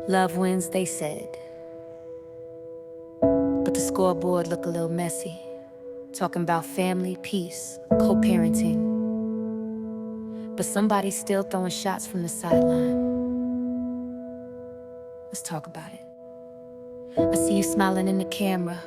Love wins, they said. But the scoreboard look a little messy. Talking about family, peace, co-parenting. But somebody's still throwing shots from the sideline. Let's talk about it. I see you smiling in the camera,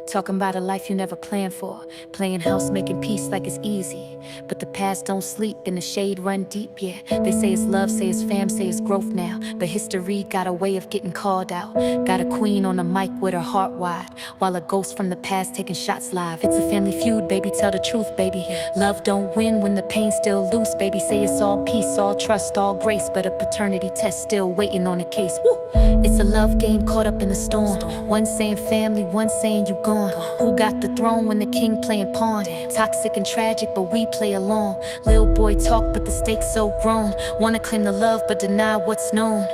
talking about a life you never planned for, playing house, making peace like it's easy. But the past don't sleep and the shade run deep, yeah. They say it's love, say it's fam, say it's growth now. But history got a way of getting called out. Got a queen on the mic with her heart wide, while a ghost from the past taking shots live. It's a family feud, baby, tell the truth, baby. Love don't win when the pain's still loose, baby. Say it's all peace, all trust, all grace, but a paternity test still waiting on a case. Woo! It's a love game caught up in the storm. One saying family, one saying you gone. Who got the throne when the king playing pawn? Toxic and tragic, but we play along. Little boy talk, but the stakes so grown. Wanna claim the love, but deny what's known.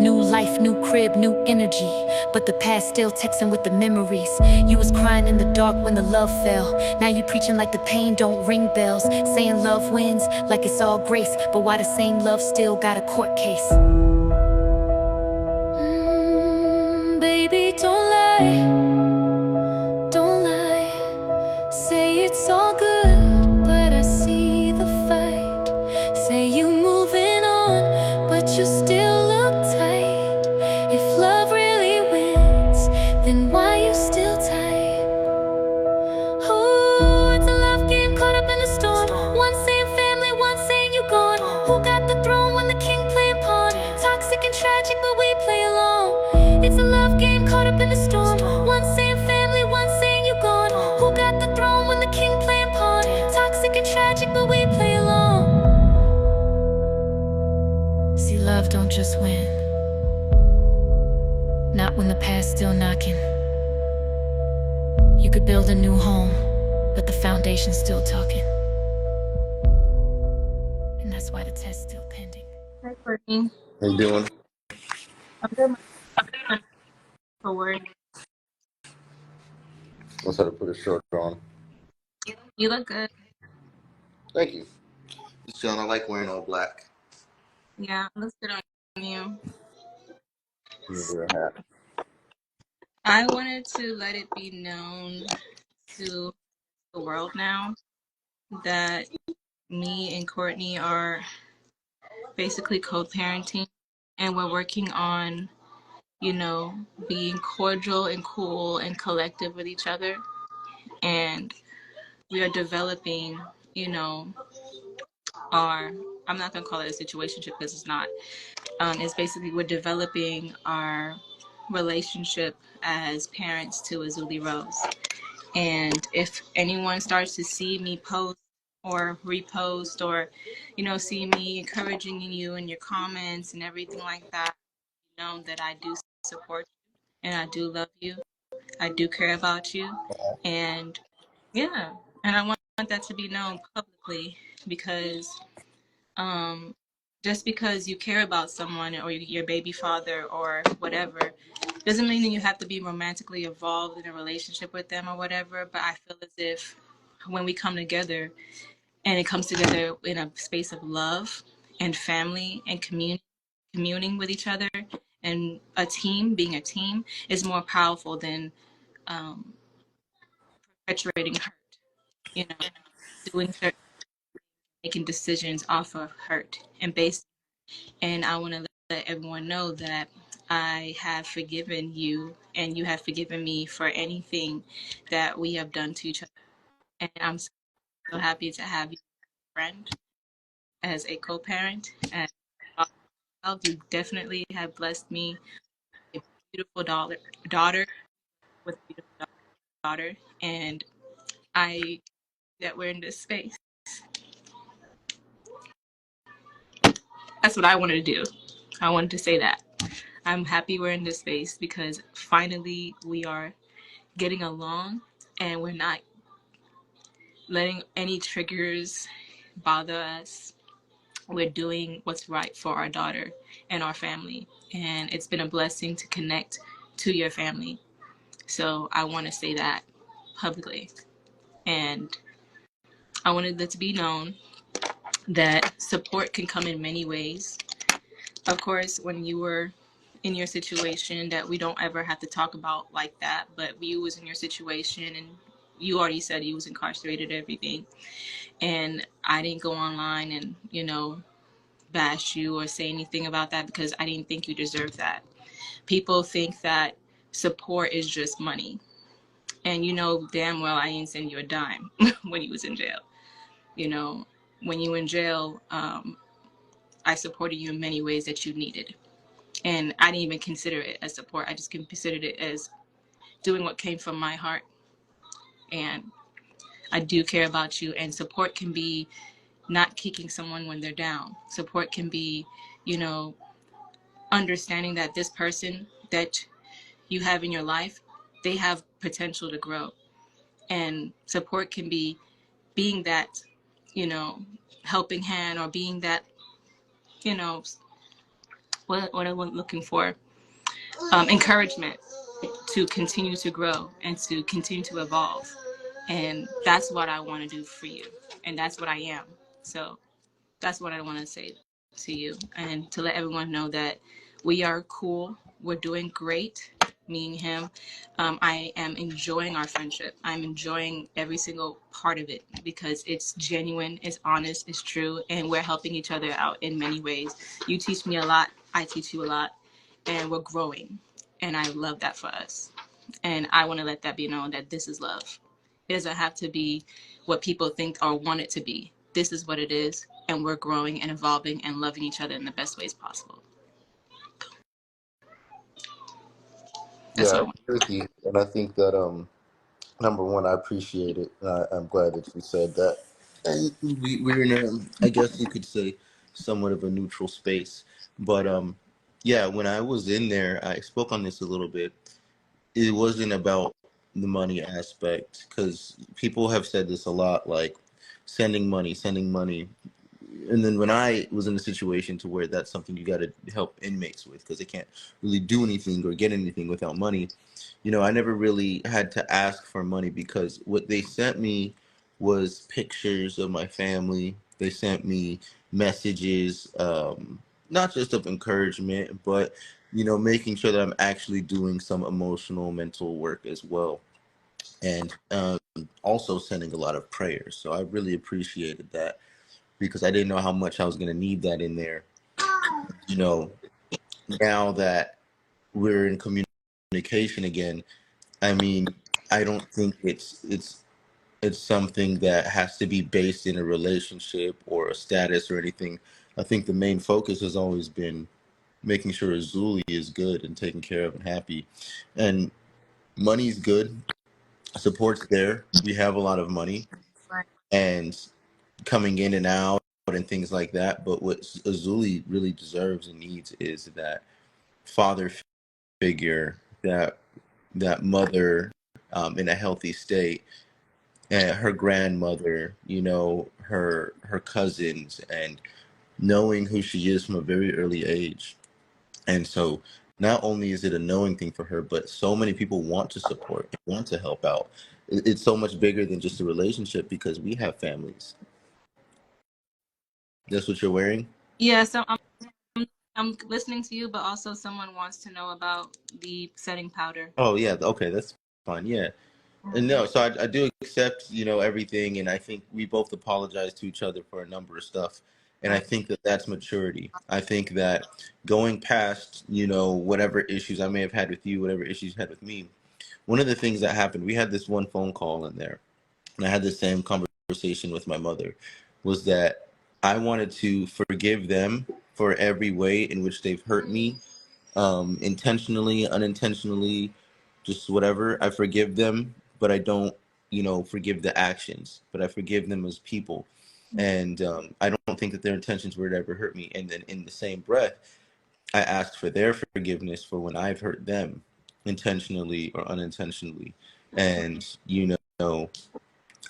New life, new crib, new energy, but the past still texting with the memories. You was crying in the dark when the love fell. Now you preaching like the pain don't ring bells. Saying love wins like it's all grace, but why the same love still got a court case? Baby, don't lie, don't lie. Say it's all good, but I see the fight. Say you moving on, but you still look tight. If love really wins, then why you still tight? Oh, it's a love game caught up in a storm. One saying family, one saying you gone. Who got the throne when the king playing pawn? Toxic and tragic, but we play along. It's a love game caught up in a storm. One saying family, one saying you gone. Who got the throne when the king playing pawn? Toxic and tragic, but we play along. See, love don't just win, not when the past still knocking. You could build a new home, but the foundation's still talking. And that's why the test's still pending. Hi, Courtney. How you doing? I'm doing my for work. Let's how to put a shirt on. You look good. Thank you. John, I like wearing all black. Yeah, it looks good on you. You wear a hat. I wanted to let it be known to the world now that me and Courtney are basically co-parenting, and we're working on, being cordial and cool and collective with each other. And we are developing, our, I'm not going to call it a situationship because it's not. It's basically we're developing our relationship as parents to Azuli Rose. And if anyone starts to see me post or repost or, see me encouraging you in your comments and everything like that, know that I do support you and I do love you. I do care about you. And yeah, and I want that to be known publicly because just because you care about someone or your baby father or whatever doesn't mean that you have to be romantically involved in a relationship with them or whatever. But I feel as if when we come together and it comes together in a space of love and family and communing with each other and a team, being a team, is more powerful than perpetuating hurt, doing certain, making decisions off of hurt and based. And I want to let everyone know that I have forgiven you and you have forgiven me for anything that we have done to each other. And I'm so happy to have you as a friend, as a co-parent, and you definitely have blessed me with a beautiful daughter with a beautiful daughter. And that we're in this space. That's what I wanted to do. I wanted to say that. I'm happy we're in this space because finally we are getting along and we're not letting any triggers bother us. We're doing what's right for our daughter and our family. And it's been a blessing to connect to your family. So I want to say that publicly. And I wanted it to be known that support can come in many ways. Of course, when you were in your situation that we don't ever have to talk about like that, but you was in your situation and you already said you was incarcerated and everything. And I didn't go online and, bash you or say anything about that because I didn't think you deserved that. People think that support is just money. And you know damn well I didn't send you a dime when you was in jail. You know, when you were in jail, I supported you in many ways that you needed. And I didn't even consider it as support. I just considered it as doing what came from my heart. And I do care about you. And support can be not kicking someone when they're down. Support can be, you know, understanding that this person that you have in your life, they have potential to grow. And support can be being that, you know, helping hand, or being that, you know, what am I looking for? Encouragement to continue to grow and to continue to evolve. And that's what I want to do for you. And that's what I am. So that's what I want to say to you, and to let everyone know that we are cool. We're doing great, me and him. I am enjoying our friendship. I'm enjoying every single part of it because it's genuine, it's honest, it's true, and we're helping each other out in many ways. You teach me a lot, I teach you a lot, and we're growing. And I love that for us. And I want to let that be known that this is love. It doesn't have to be what people think or want it to be. This is what it is, and we're growing and evolving and loving each other in the best ways possible. Yeah, That's I what I agree want. with you, and I think that number one, I appreciate it. I'm glad that you said that. And we're in a, I guess you could say, somewhat of a neutral space. But yeah, when I was in there, I spoke on this a little bit. It wasn't about the money aspect because people have said this a lot, like sending money. And then when I was in a situation to where that's something you got to help inmates with because they can't really do anything or get anything without money, I never really had to ask for money because what they sent me was pictures of my family. They sent me messages, not just of encouragement, but making sure that I'm actually doing some emotional, mental work as well, and also sending a lot of prayers. So I really appreciated that because I didn't know how much I was going to need that in there. You know, now that we're in communication again, I mean, I don't think it's something that has to be based in a relationship or a status or anything. I think the main focus has always been making sure Azuli is good and taken care of and happy. And money's good, support's there. We have a lot of money and coming in and out and things like that. But what Azuli really deserves and needs is that father figure, that mother in a healthy state, and her grandmother, her cousins, and knowing who she is from a very early age. And so not only is it a knowing thing for her, but so many people want to support and want to help out. It's so much bigger than just a relationship because we have families. That's what you're wearing? Yeah, so I'm listening to you, but also someone wants to know about the setting powder. Oh, yeah. Okay, that's fine. Yeah. And no, so I do accept, everything. And I think we both apologize to each other for a number of stuff. And I Right. think that that's maturity. I think that going past, whatever issues I may have had with you, whatever issues you had with me, one of the things that happened, we had this one phone call in there, and I had the same conversation with my mother, was that I wanted to forgive them for every way in which they've hurt me, intentionally, unintentionally, just whatever. I forgive them, but I don't, forgive the actions, but I forgive them as people. And I don't think that their intentions were to ever hurt me. And then in the same breath, I asked for their forgiveness for when I've hurt them intentionally or unintentionally. And,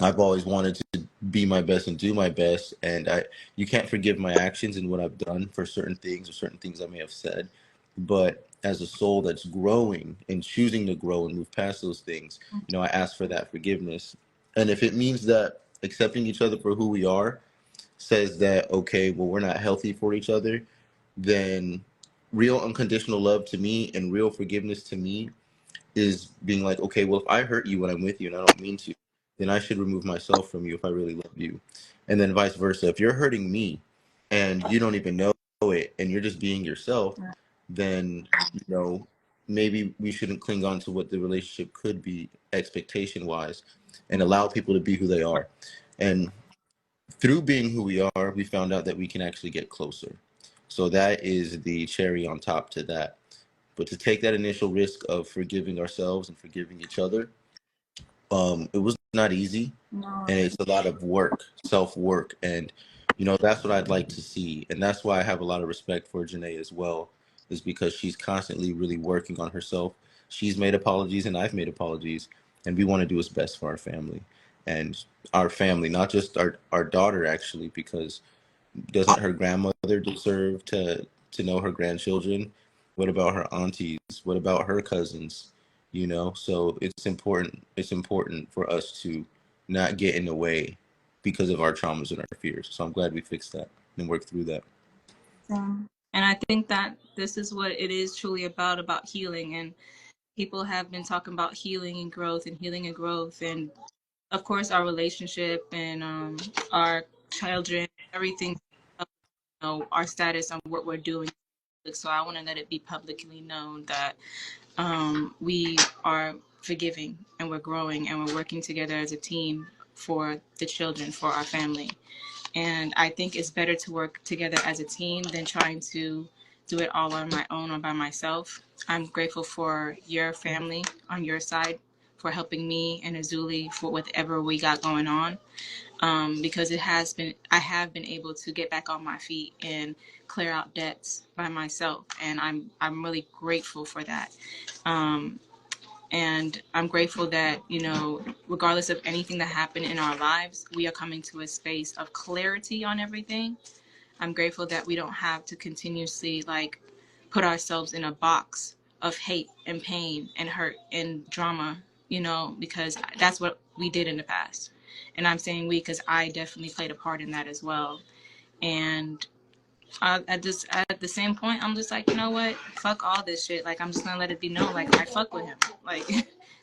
I've always wanted to be my best and do my best, and you can't forgive my actions and what I've done for certain things or certain things I may have said, but as a soul that's growing and choosing to grow and move past those things, I ask for that forgiveness. And if it means that accepting each other for who we are says that, okay, well, we're not healthy for each other, then real unconditional love to me and real forgiveness to me is being like, okay, well, if I hurt you when I'm with you and I don't mean to, then I should remove myself from you if I really love you. And then vice versa. If you're hurting me and you don't even know it and you're just being yourself, then, maybe we shouldn't cling on to what the relationship could be expectation wise and allow people to be who they are. And through being who we are, we found out that we can actually get closer. So that is the cherry on top to that. But to take that initial risk of forgiving ourselves and forgiving each other, it was not easy, No. and it's a lot of work, self work, and that's what I'd like to see, and that's why I have a lot of respect for Jenae as well, is because she's constantly really working on herself. She's made apologies, and I've made apologies, and we want to do what's best for our family, and our family, not just our daughter actually, because doesn't her grandmother deserve to know her grandchildren? What about her aunties? What about her cousins? So it's important for us to not get in the way because of our traumas and our fears. So I'm glad we fixed that and worked through that. And I think that this is what it is truly about healing. And people have been talking about healing and growth and healing and growth. And of course, our relationship and our children, everything, our status on what we're doing. So I want to let it be publicly known that we are forgiving and we're growing and we're working together as a team for the children, for our family. And I think it's better to work together as a team than trying to do it all on my own or by myself. I'm grateful for your family on your side for helping me and Azuli for whatever we got going on. Because I have been able to get back on my feet and clear out debts by myself, and I'm really grateful for that. Um, and I'm grateful that, regardless of anything that happened in our lives, we are coming to a space of clarity on everything. I'm grateful that we don't have to continuously put ourselves in a box of hate and pain and hurt and drama, because that's what we did in the past. And I'm saying we because I definitely played a part in that as well. And at the same point, I'm just like, you know what? Fuck all this shit. Like, I'm just gonna let it be known. Like, I fuck with him. Like,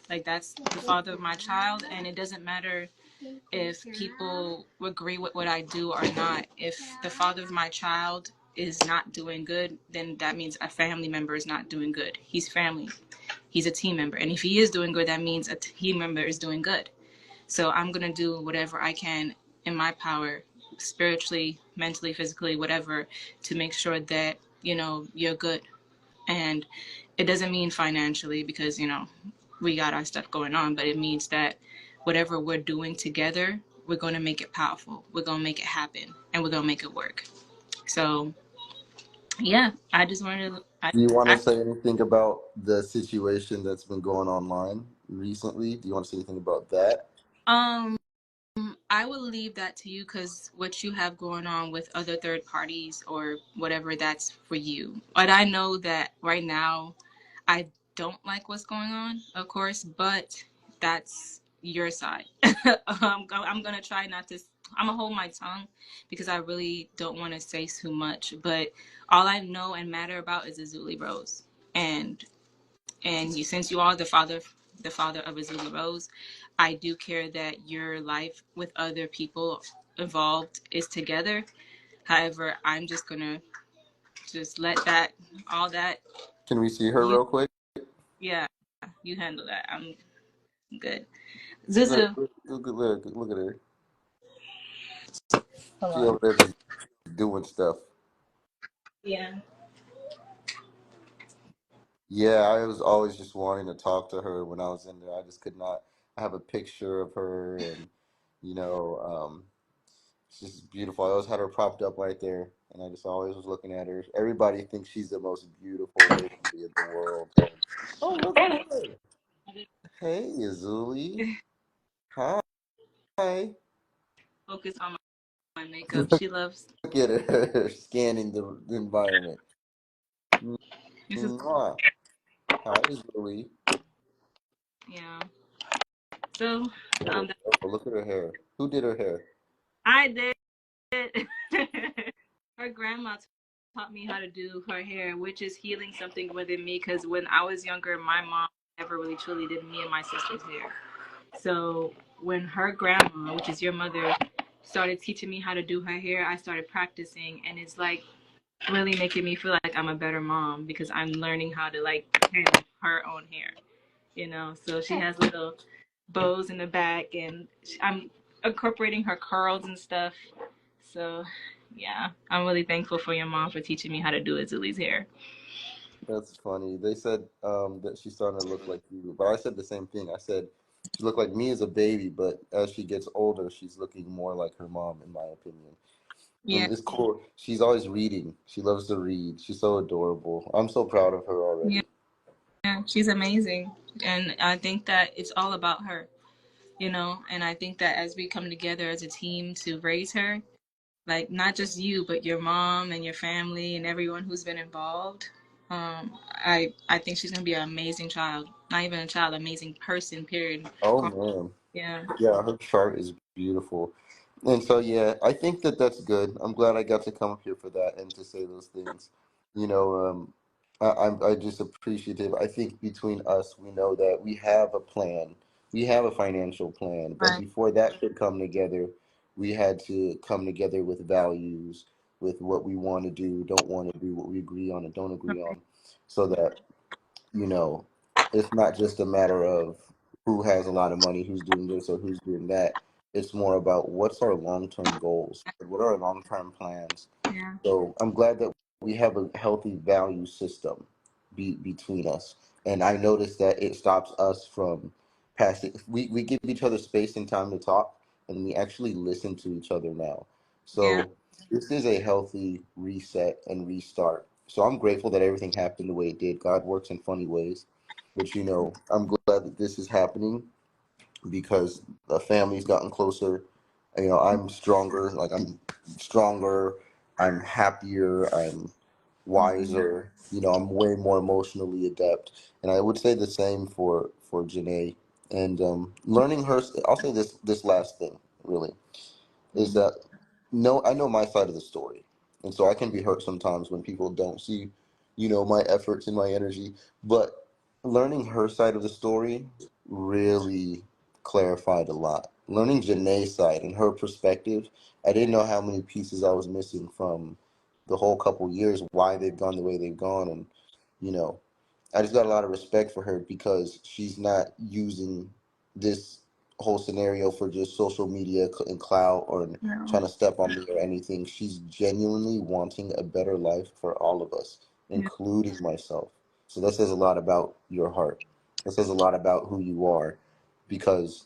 like that's the father of my child, and it doesn't matter if people agree with what I do or not. If the father of my child is not doing good, then that means a family member is not doing good. He's family. He's a team member, and if he is doing good, that means a team member is doing good. So I'm gonna do whatever I can in my power, spiritually, mentally, physically, whatever, to make sure that you're good. And it doesn't mean financially because we got our stuff going on, but it means that whatever we're doing together, we're going to make it powerful. We're going to make it happen, and we're going to make it work. So yeah, I just wanted to. Do you want to say anything about the situation that's been going online recently? Do you want to say anything about that? Um, I will leave that to you because what you have going on with other third parties or whatever, that's for you. But I know that right now, I don't like what's going on, of course, but that's your side. I'm gonna try not to. I'm gonna hold my tongue because I really don't want to say too much. But all I know and matter about is Azuli Rose, and since you are the father of Azula Rose, I do care that your life with other people involved is together. However, I'm just gonna just let that all that Can we see her you real quick? yeah, you handle that. I'm good. Look, Zuzu. look, look at her. Hold She on. over there just doing stuff. Yeah. Yeah, I was always just wanting to talk to her when I was in there. I just could not. I have a picture of her, and you know, she's just beautiful. I always had her propped up right there, and I just always was looking at her. Everybody thinks she's the most beautiful lady in the world. Oh, look at her! Hey, Azuli. Hi. Focus on my makeup. Look She loves at her scanning the environment. this is Mwah. Hi, Azuli. yeah. So Oh, that, oh, look at her hair. Who did her hair? I did. Her grandma taught me how to do her hair, which is healing something within me. Because when I was younger, my mom never really truly did me and my sister's hair. So when her grandma, which is your mother, started teaching me how to do her hair, I started practicing, and it's like really making me feel like I'm a better mom because I'm learning how to like handle her own hair. So she has little bows in the back, and I'm incorporating her curls and stuff. So yeah, I'm really thankful for your mom for teaching me how to do Azuli's hair. That's funny. They said that she's starting to look like you, but I said the same thing. I said she looked like me as a baby, but as she gets older, she's looking more like her mom, in my opinion. Yeah, And it's cool. She's always reading. She loves to read. She's so adorable. I'm so proud of her yeah, already. yeah, she's amazing, and I think that it's all about her. And I think that as we come together as a team to raise her, like not just you, but your mom and your family and everyone who's been involved. I think she's gonna be an amazing child. Not even a child, amazing person. Period. Oh man. Yeah. Yeah, her chart is beautiful. And so, yeah, I think that that's good. I'm glad I got to come up here for that and to say those things. You know, I'm just appreciative. I think between us, we know that we have a plan. We have a financial plan, but Right. before that could come together, we had to come together with values, with what we want to do, don't want to do, what we agree on and don't agree Right. on, so that you know, it's not just a matter of who has a lot of money, who's doing this or who's doing that. It's more about what's our long-term goals, what are our long-term plans. Yeah. So I'm glad that we have a healthy value system between us. And I noticed that it stops us from passing. We give each other space and time to talk, and we actually listen to each other now. Yeah. So this is a healthy reset and restart. So I'm grateful that everything happened the way it did. God works in funny ways. But I'm glad that this is happening because the family's gotten closer. I'm stronger. Like I'm stronger. I'm happier. I'm Hmm. wiser. I'm way more emotionally adept. And I would say the same for Jenae. And learning her. I'll say this last thing really is Hmm. that no, I know my side of the story, and so I can be hurt sometimes when people don't see, my efforts and my energy. But learning her side of the story really clarified a lot. Learning Janae's side and her perspective, I didn't know how many pieces I was missing from the whole couple years, why they've gone the way they've gone, and you know, I just got a lot of respect for her because she's not using this whole scenario for just social media and clout or No. trying to step on me or anything. She's genuinely wanting a better life for all of us, Yeah. including myself. So that says a lot about your heart. That says a lot about who you are, because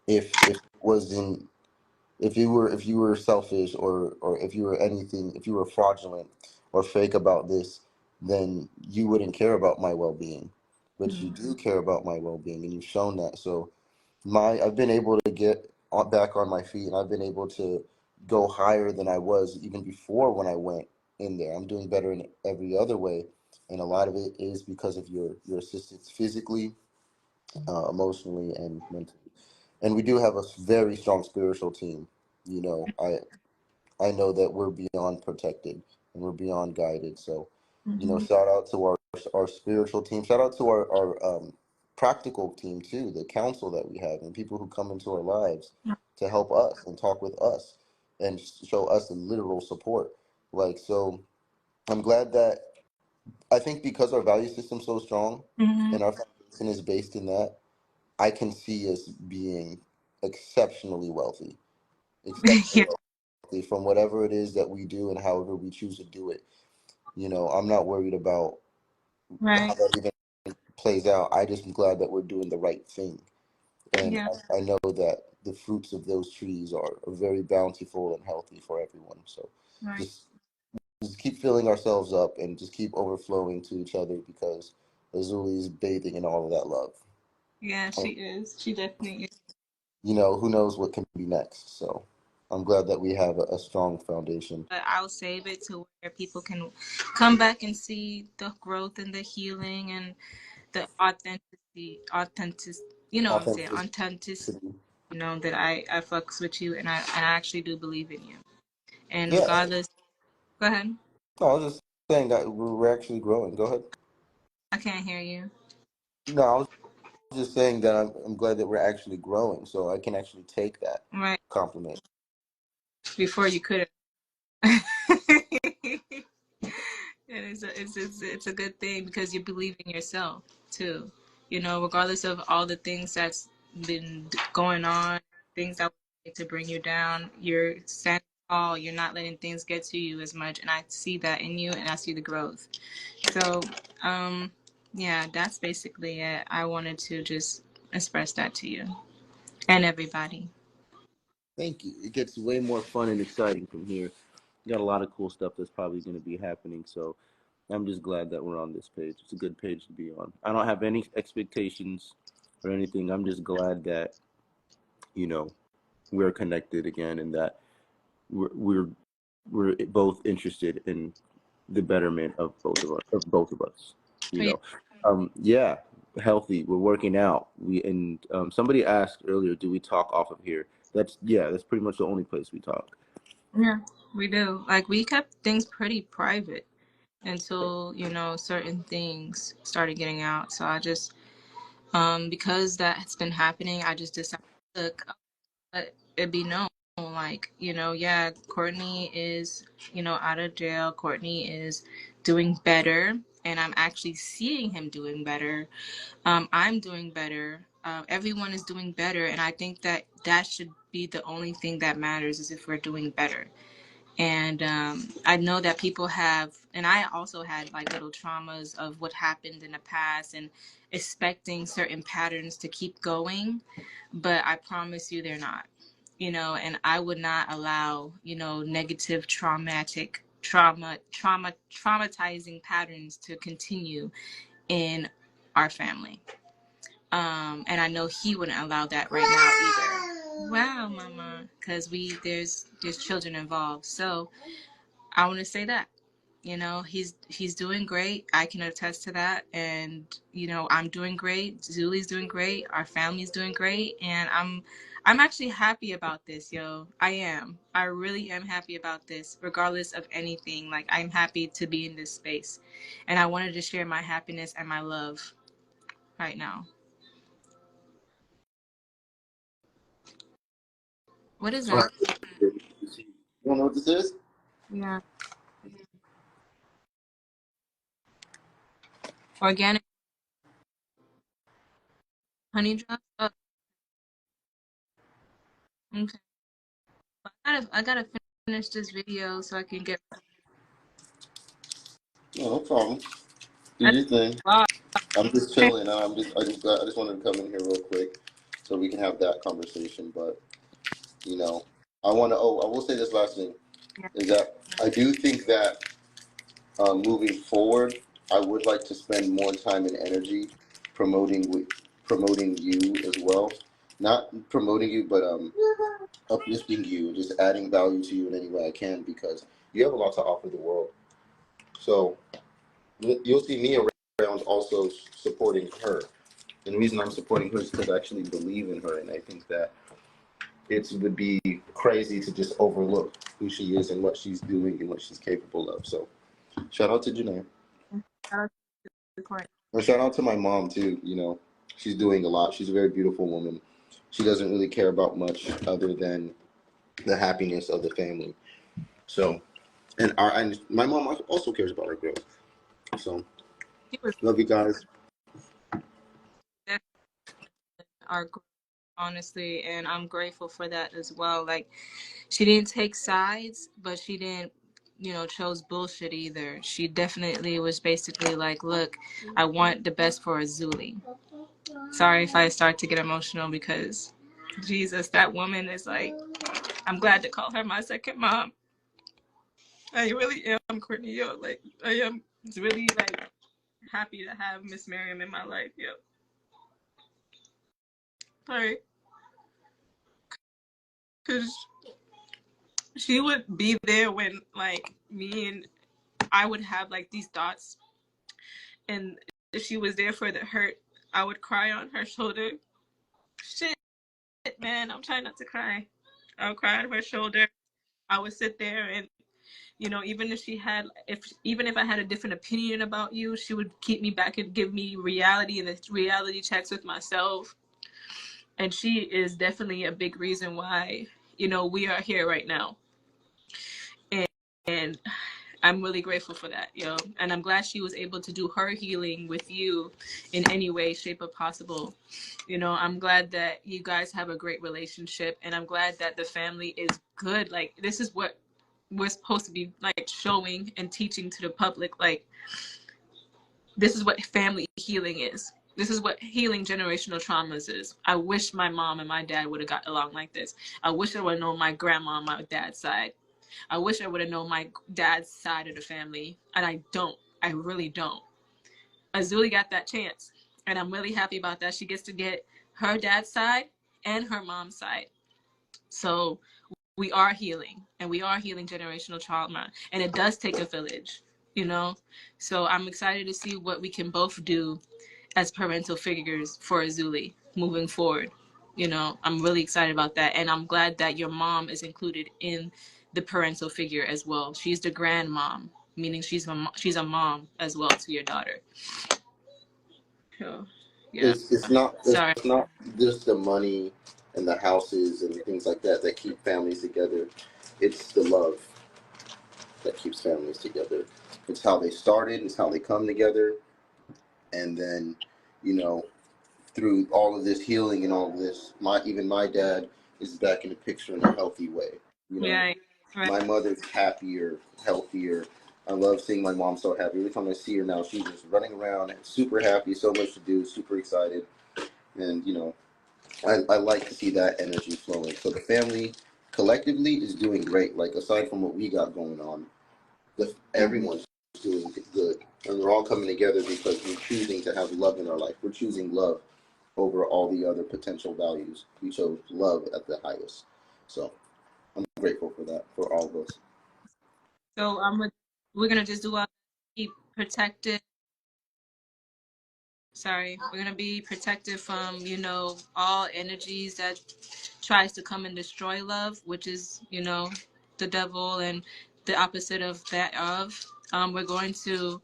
if it wasn't if you were selfish or if you were anything, if you were fraudulent or fake about this, then you wouldn't care about my well-being. But you Hmm. do care about my well-being, and you've shown that. So I've been able to get back on my feet, and I've been able to go higher than I was even before when I went in there. I'm doing better in every other way, and a lot of it is because of your assistance physically, emotionally, and mentally. And we do have a very strong spiritual team. You know, I know that we're beyond protected and we're beyond guided. So, Hmm. shout out to our spiritual team. Shout out to our practical team too, the council that we have and people who come into our lives to help us and talk with us and show us literal support. Like so, I'm glad that I think because our value system's so strong Hmm. and our foundation is based in that, I can see us being exceptionally wealthy, exceptionally Yeah. wealthy from whatever it is that we do and however we choose to do it. I'm not worried about how Right. that even plays out. I just am glad that we're doing the right thing. And Yeah. I know that the fruits of those trees are very bountiful and healthy for everyone. So Right. just just keep filling ourselves up and just keep overflowing to each other because Azuli is bathing in all of that love. Yeah, she is. She definitely is. Who knows what can be next. So I'm glad that we have a strong foundation. But I'll save it to where people can come back and see the growth and the healing and the authentic. You know what I'm saying? Authenticity. Authentic. That I fucks with you, and I actually do believe in you. And Yeah, regardless, go ahead. No, I was just saying that we're actually growing. Go ahead. I can't hear you. No, I was just saying that I'm glad that we're actually growing, so I can actually take that Right. compliment. Before you couldn't. It's a good thing because you believe in yourself too. You know, regardless of all the things that's been going on, things that to bring you down, you're standing tall. You're not letting things get to you as much, and I see that in you, and I see the growth. So, um, yeah, that's basically it. I wanted to just express that to you and everybody. Thank you. It gets way more fun and exciting from here. We got a lot of cool stuff that's probably going to be happening. So I'm just glad that we're on this page. It's a good page to be on. I don't have any expectations or anything. I'm just glad that, you know, we're connected again and that we're we're, we're both interested in the betterment of both of us. You But yeah, know, yeah, healthy. We're working out. We and somebody asked earlier, do we talk off of here? That's yeah. That's pretty much the only place we talk. yeah, we do. Like we kept things pretty private until certain things started getting out. So I just because that's been happening, I just decided, look, let it be known, like yeah, Courtney is out of jail. Courtney is doing better, and I'm actually seeing him doing better. I'm doing better. Everyone is doing better, and I think that that should be the only thing that matters, is if we're doing better. And I know that people have, and I also had like little traumas of what happened in the past and expecting certain patterns to keep going, but I promise you they're not. And I would not allow negative traumatizing patterns to continue in our family. And I know he wouldn't allow that right now either. Wow, mama, because there's children involved. So I want to say that he's doing great. I can attest to that, and I'm doing great. Zulie's doing great. Our family's doing great, and I'm actually happy about this, yo. I am. I really am happy about this, regardless of anything. Like, I'm happy to be in this space, and I wanted to share my happiness and my love right now. What is So that? you don't know what this is? Yeah, organic honey drops. Oh, okay. I gotta finish this video so I can get. No, no problem. Do That's your thing. a lot. I'm just chilling. I just wanted to come in here real quick so we can have that conversation. But you know, I want to. Oh, I will say this last thing Yeah. is that I do think that moving forward, I would like to spend more time and energy promoting with promoting you as well. Not promoting you, but uplifting you, just adding value to you in any way I can because you have a lot to offer the world. So you'll see me around also supporting her. And the reason I'm supporting her is because I actually believe in her, and I think that it would be crazy to just overlook who she is and what she's doing and what she's capable of. So shout out to Jenae. Shout out to the court. Or shout out to my mom too. She's doing a lot. She's a very beautiful woman. She doesn't really care about much other than the happiness of the family. So, and my mom also cares about her growth. So, She was love you guys. definitely our group, honestly, and I'm grateful for that as well. Like, she didn't take sides, but she didn't, chose bullshit either. She definitely was basically like, look, I want the best for Azuli. Sorry if I start to get emotional because Jesus, that woman is like, I'm glad to call her my second mom. I really am, Courtney. Yo, like, I am really like happy to have Miss Miriam in my life. Yo, sorry, because she would be there when like me and I would have like these thoughts, and if she was there for the hurt, I would cry on her shoulder. Shit, man, I'm trying not to cry. I would cry on her shoulder. I would sit there and You know, even if I had a different opinion about you, she would keep me back and give me reality and the reality checks with myself. And she is definitely a big reason why, you know, we are here right now. And I'm really grateful for that, yo. And I'm glad she was able to do her healing with you in any way, shape, or possible. You know, I'm glad that you guys have a great relationship, and I'm glad that the family is good. Like, this is what we're supposed to be like showing and teaching to the public. Like, this is what family healing is. This is what healing generational traumas is. I wish my mom and my dad would have got along like this. I wish I would have known my grandma on my dad's side. I wish I would have known my dad's side of the family, and I don't. I really don't. Azuli got that chance, and I'm really happy about that. She gets to get her dad's side and her mom's side. So we are healing, and we are healing generational trauma, and it does take a village, you know? So I'm excited to see what we can both do as parental figures for Azuli moving forward. You know, I'm really excited about that, and I'm glad that your mom is included in the parental figure as well. She's the grandmom, meaning she's a mom as well to your daughter. So, yeah. It's not Sorry. just the money and the houses and things like that that keep families together. It's the love that keeps families together. It's how they started, it's how they come together, and then, you know, through all of this healing and all of this, my dad is back in the picture in a healthy way. You know, Yeah. Right. my mother's happier, healthier. I love seeing my mom so happy. Every time I see her now, she's just running around, super happy, so much to do, super excited, and you know, I like to see that energy flowing. So the family collectively is doing great. Like aside from what we got going on, everyone's doing good, and we're all coming together because we're choosing to have love in our life. We're choosing love over all the other potential values. We chose love at the highest. So I'm grateful for that for all of us. So we're gonna just do our keep protected. Sorry, we're gonna be protected from, you know, all energies that tries to come and destroy love, which is, you know, the devil and the opposite of that of. We're going to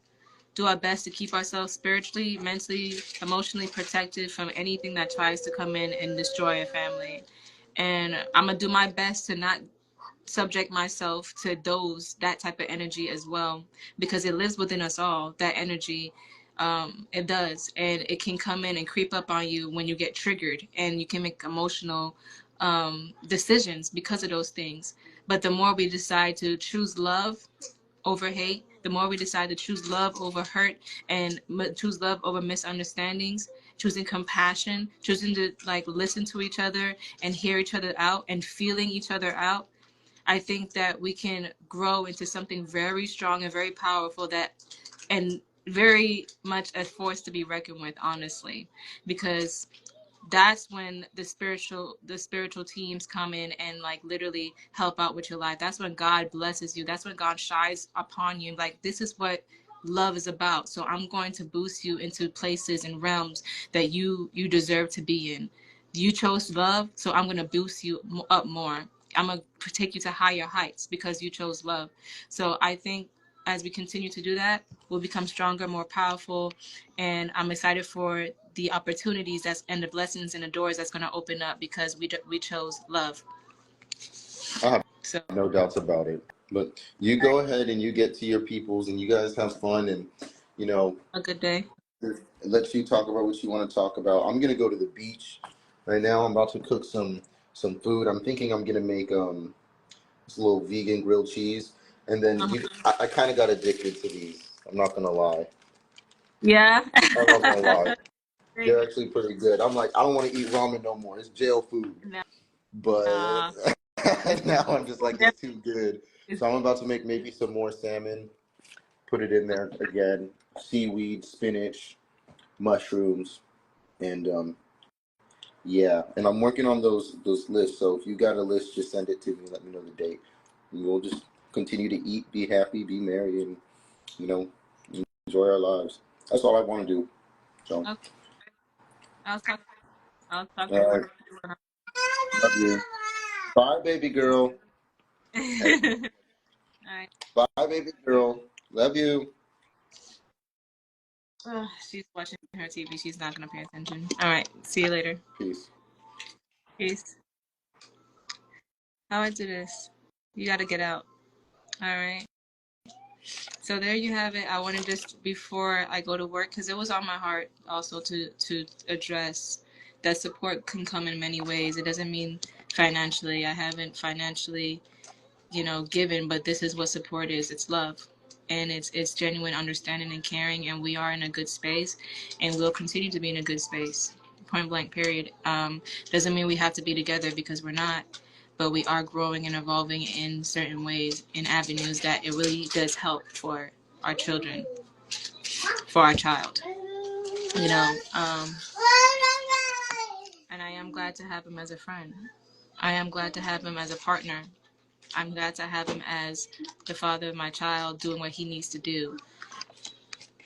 do our best to keep ourselves spiritually, mentally, emotionally protected from anything that tries to come in and destroy a family. And I'm gonna do my best to not subject myself to that type of energy as well, because it lives within us all, that energy. It does, and it can come in and creep up on you when you get triggered, and you can make emotional decisions because of those things. But the more we decide to choose love over hate, the more we decide to choose love over hurt, and choose love over misunderstandings, choosing compassion, choosing to like listen to each other and hear each other out and feeling each other out, I think that we can grow into something very strong and very powerful, that and very much a force to be reckoned with, honestly, because that's when the spiritual teams come in and like literally help out with your life. That's when God blesses you. That's when God shines upon you. Like, this is what love is about. So I'm going to boost you into places and realms that you deserve to be in. You chose love, so I'm going to boost you up more. I'm going to take you to higher heights because you chose love. So I think as we continue to do that, we'll become stronger, more powerful, and I'm excited for the opportunities and the blessings and the doors that's going to open up because we chose love. I have So no doubts about it. But you go ahead and you get to your peoples and you guys have fun and you know a good day. let you talk about what you want to talk about. I'm gonna go to the beach right now. I'm about to cook some food. I'm thinking I'm gonna make this little vegan grilled cheese. And then I kind of got addicted to these. I'm not gonna lie. Yeah. I'm not gonna lie. They're actually pretty good. I'm like, I don't want to eat ramen no more. It's jail food. But Nah. now I'm just like, it's too good. So I'm about to make maybe some more salmon, put it in there again, seaweed, spinach, mushrooms, and yeah. And I'm working on those lists. So if you got a list, just send it to me. Let me know the date, and we'll just continue to eat, be happy, be merry, and you know, enjoy our lives. That's all I want to do. So, Okay. I'll talk. I'll talk to all right, love you. Bye, baby girl. her. All right. Bye, baby girl. Love you. She's watching her TV. She's not gonna pay attention. All right. See you later. Peace. Peace. How I do this? You gotta get out. All right. So there you have it. I want to just before I go to work, because it was on my heart also to address that support can come in many ways. It doesn't mean financially. I haven't financially, given, but this is what support is. It's love, and it's genuine understanding and caring, and we are in a good space, and we'll continue to be in a good space. Point blank. Period. Doesn't mean we have to be together because we're not, but we are growing and evolving in certain ways, in avenues that it really does help for our children, for our child. You know, um, and I am glad to have him as a friend. I am glad to have him as a partner. I'm glad to have him as the father of my child doing what he needs to do.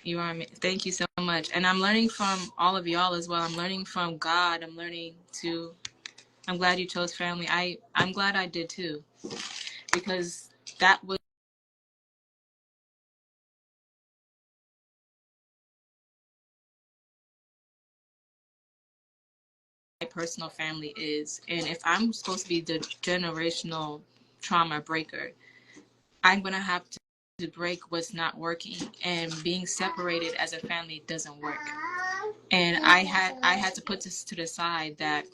You are. Thank you so much. And I'm learning from all of y'all as well. I'm learning from God. I'm glad you chose family. I'm glad I did too, because that was my personal family is. And if I'm supposed to be the generational trauma breaker, I'm going to have to break what's not working. And being separated as a family doesn't work. And I had to put this to the side that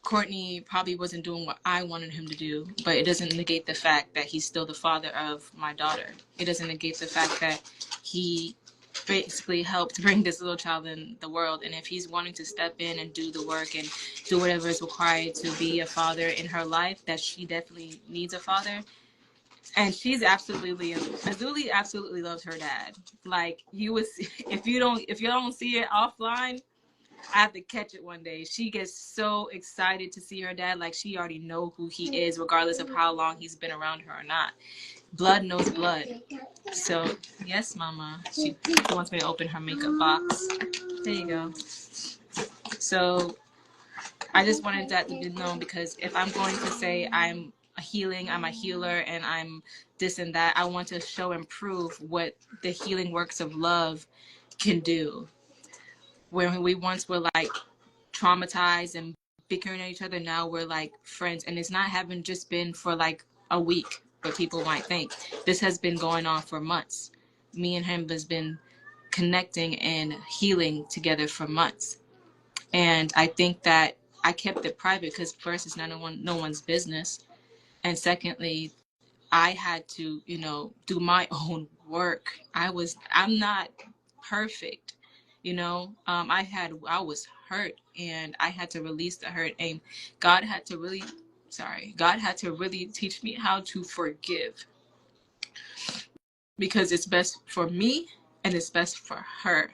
Courtney probably wasn't doing what I wanted him to do, but it doesn't negate the fact that he's still the father of my daughter. It doesn't negate the fact that he basically helped bring this little child in the world. And if he's wanting to step in and do the work and do whatever is required to be a father in her life, that she definitely needs a father. And she's Azuli absolutely loves her dad. Like, you would see, if you don't see it offline, I have to catch it one day. She gets so excited to see her dad, like she already know who he is, regardless of how long he's been around her or not. Blood knows blood. So yes, Mama. She wants me to open her makeup box. There you go. So I just wanted that to be known, because if I'm going to say I'm a healer, and I'm this and that, I want to show and prove what the healing works of love can do. When we once were like traumatized and bickering at each other, now we're like friends. And it's not having just been for like a week, but people might think this has been going on for months. Me and him has been connecting and healing together for months. And I think that I kept it private because first, it's no one's business, and secondly, I had to, do my own work. I'm not perfect, I was hurt, and I had to release the hurt, and God had to really, God had to really teach me how to forgive, because it's best for me and it's best for her.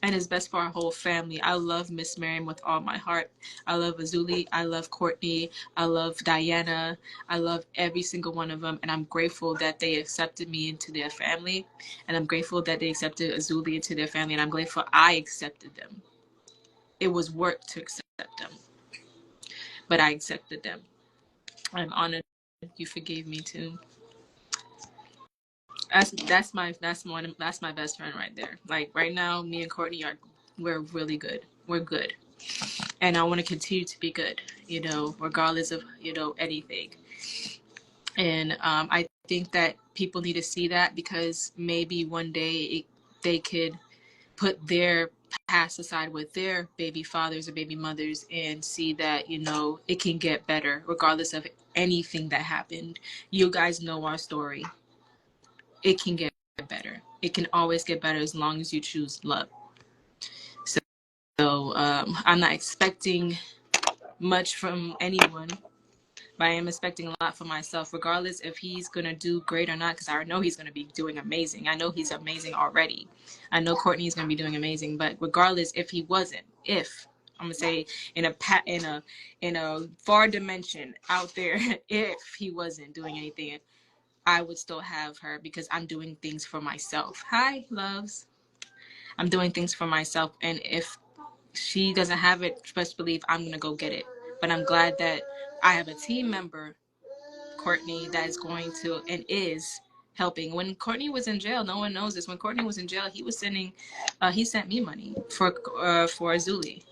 And it's best for our whole family. I love Miss Miriam with all my heart. I love Azuli. I love Courtney. I love Diana. I love every single one of them. And I'm grateful that they accepted me into their family. And I'm grateful that they accepted Azuli into their family. And I'm grateful I accepted them. It was work to accept them, but I accepted them. I'm honored you forgave me too. That's my best friend right there. Like right now, me and Courtney we're really good. We're good. And I want to continue to be good, regardless of, anything. And I think that people need to see that, because maybe one day they could put their past aside with their baby fathers or baby mothers and see that, it can get better regardless of anything that happened. You guys know our story. It can get better. It can always get better as long as you choose love. So I'm not expecting much from anyone, but I am expecting a lot from myself, regardless if he's going to do great or not, because I know he's going to be doing amazing. I know he's amazing already. I know Courtney's going to be doing amazing, but regardless, if he wasn't, I'm going to say in a far dimension out there, if he wasn't doing anything, I would still have her, because I'm doing things for myself. Hi, loves. I'm doing things for myself, and if she doesn't have it, best believe I'm going to go get it. But I'm glad that I have a team member, Courtney that is going to and is helping. When Courtney was in jail, no one knows this. When Courtney was in jail, he sent me money for Azuli,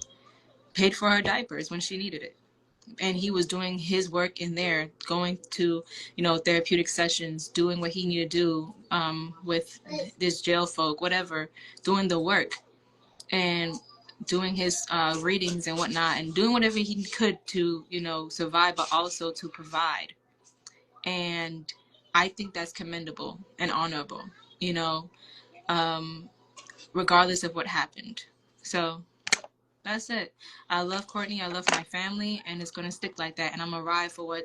paid for her diapers when she needed it, and he was doing his work in there, going to, therapeutic sessions, doing what he needed to do with this jail folk, whatever, doing the work and doing his readings and whatnot, and doing whatever he could to, survive, but also to provide. And I think that's commendable and honorable, you know, um, regardless of what happened. So that's it. I love Courtney. I love my family, and it's gonna stick like that. And I'm gonna ride for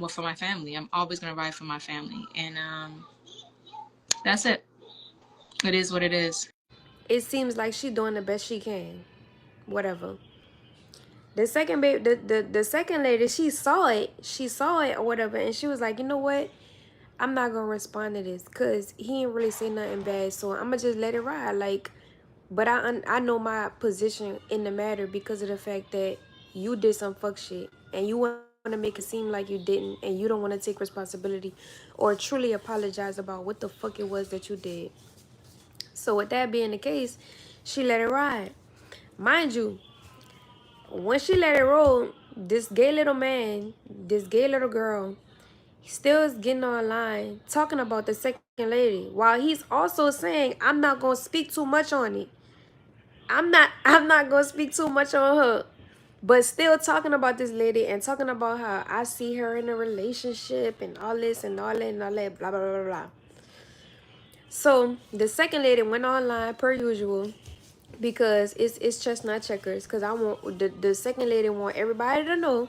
for my family. I'm always gonna ride for my family, and that's it. It is what it is. It seems like she doing the best she can. Whatever. The second baby, the second lady, she saw it. She saw it or whatever, and she was like, you know what? I'm not gonna respond to this because he ain't really say nothing bad, so I'm gonna just let it ride. Like, but I know my position in the matter because of the fact that you did some fuck shit and you want to make it seem like you didn't, and you don't want to take responsibility or truly apologize about what the fuck it was that you did. So with that being the case, she let it ride. Mind you, when she let it roll, this gay little man, this gay little girl, still is getting online talking about the second lady while he's also saying, I'm not gonna speak too much on it. I'm not gonna speak too much on her. But still talking about this lady and talking about how I see her in a relationship and all this and all that and all that, blah blah blah blah. So the second lady went online per usual because it's chestnut checkers. Cause I want the second lady want everybody to know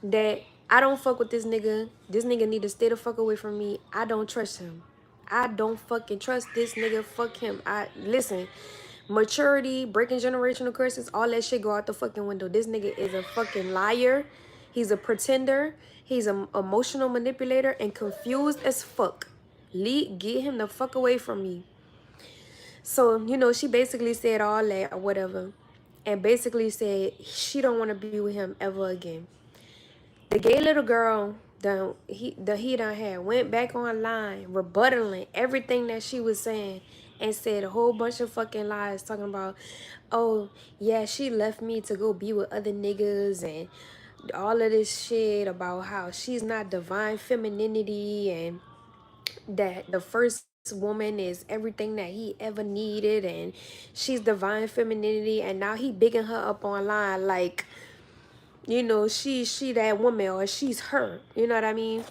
that I don't fuck with this nigga. This nigga need to stay the fuck away from me. I don't trust him. I don't fucking trust this nigga. Fuck him. I listen. Maturity, breaking generational curses, all that shit go out the fucking window. This nigga is a fucking liar. He's a pretender. He's an emotional manipulator and confused as fuck. Get him the fuck away from me. So, she basically said all that or whatever. And basically said she don't want to be with him ever again. The gay little girl he done had went back online rebuttaling everything that she was saying and said a whole bunch of fucking lies talking about, oh yeah, she left me to go be with other niggas and all of this shit about how she's not divine femininity and that the first woman is everything that he ever needed and she's divine femininity, and now he bigging her up online like, she that woman or she's her. You know what I mean?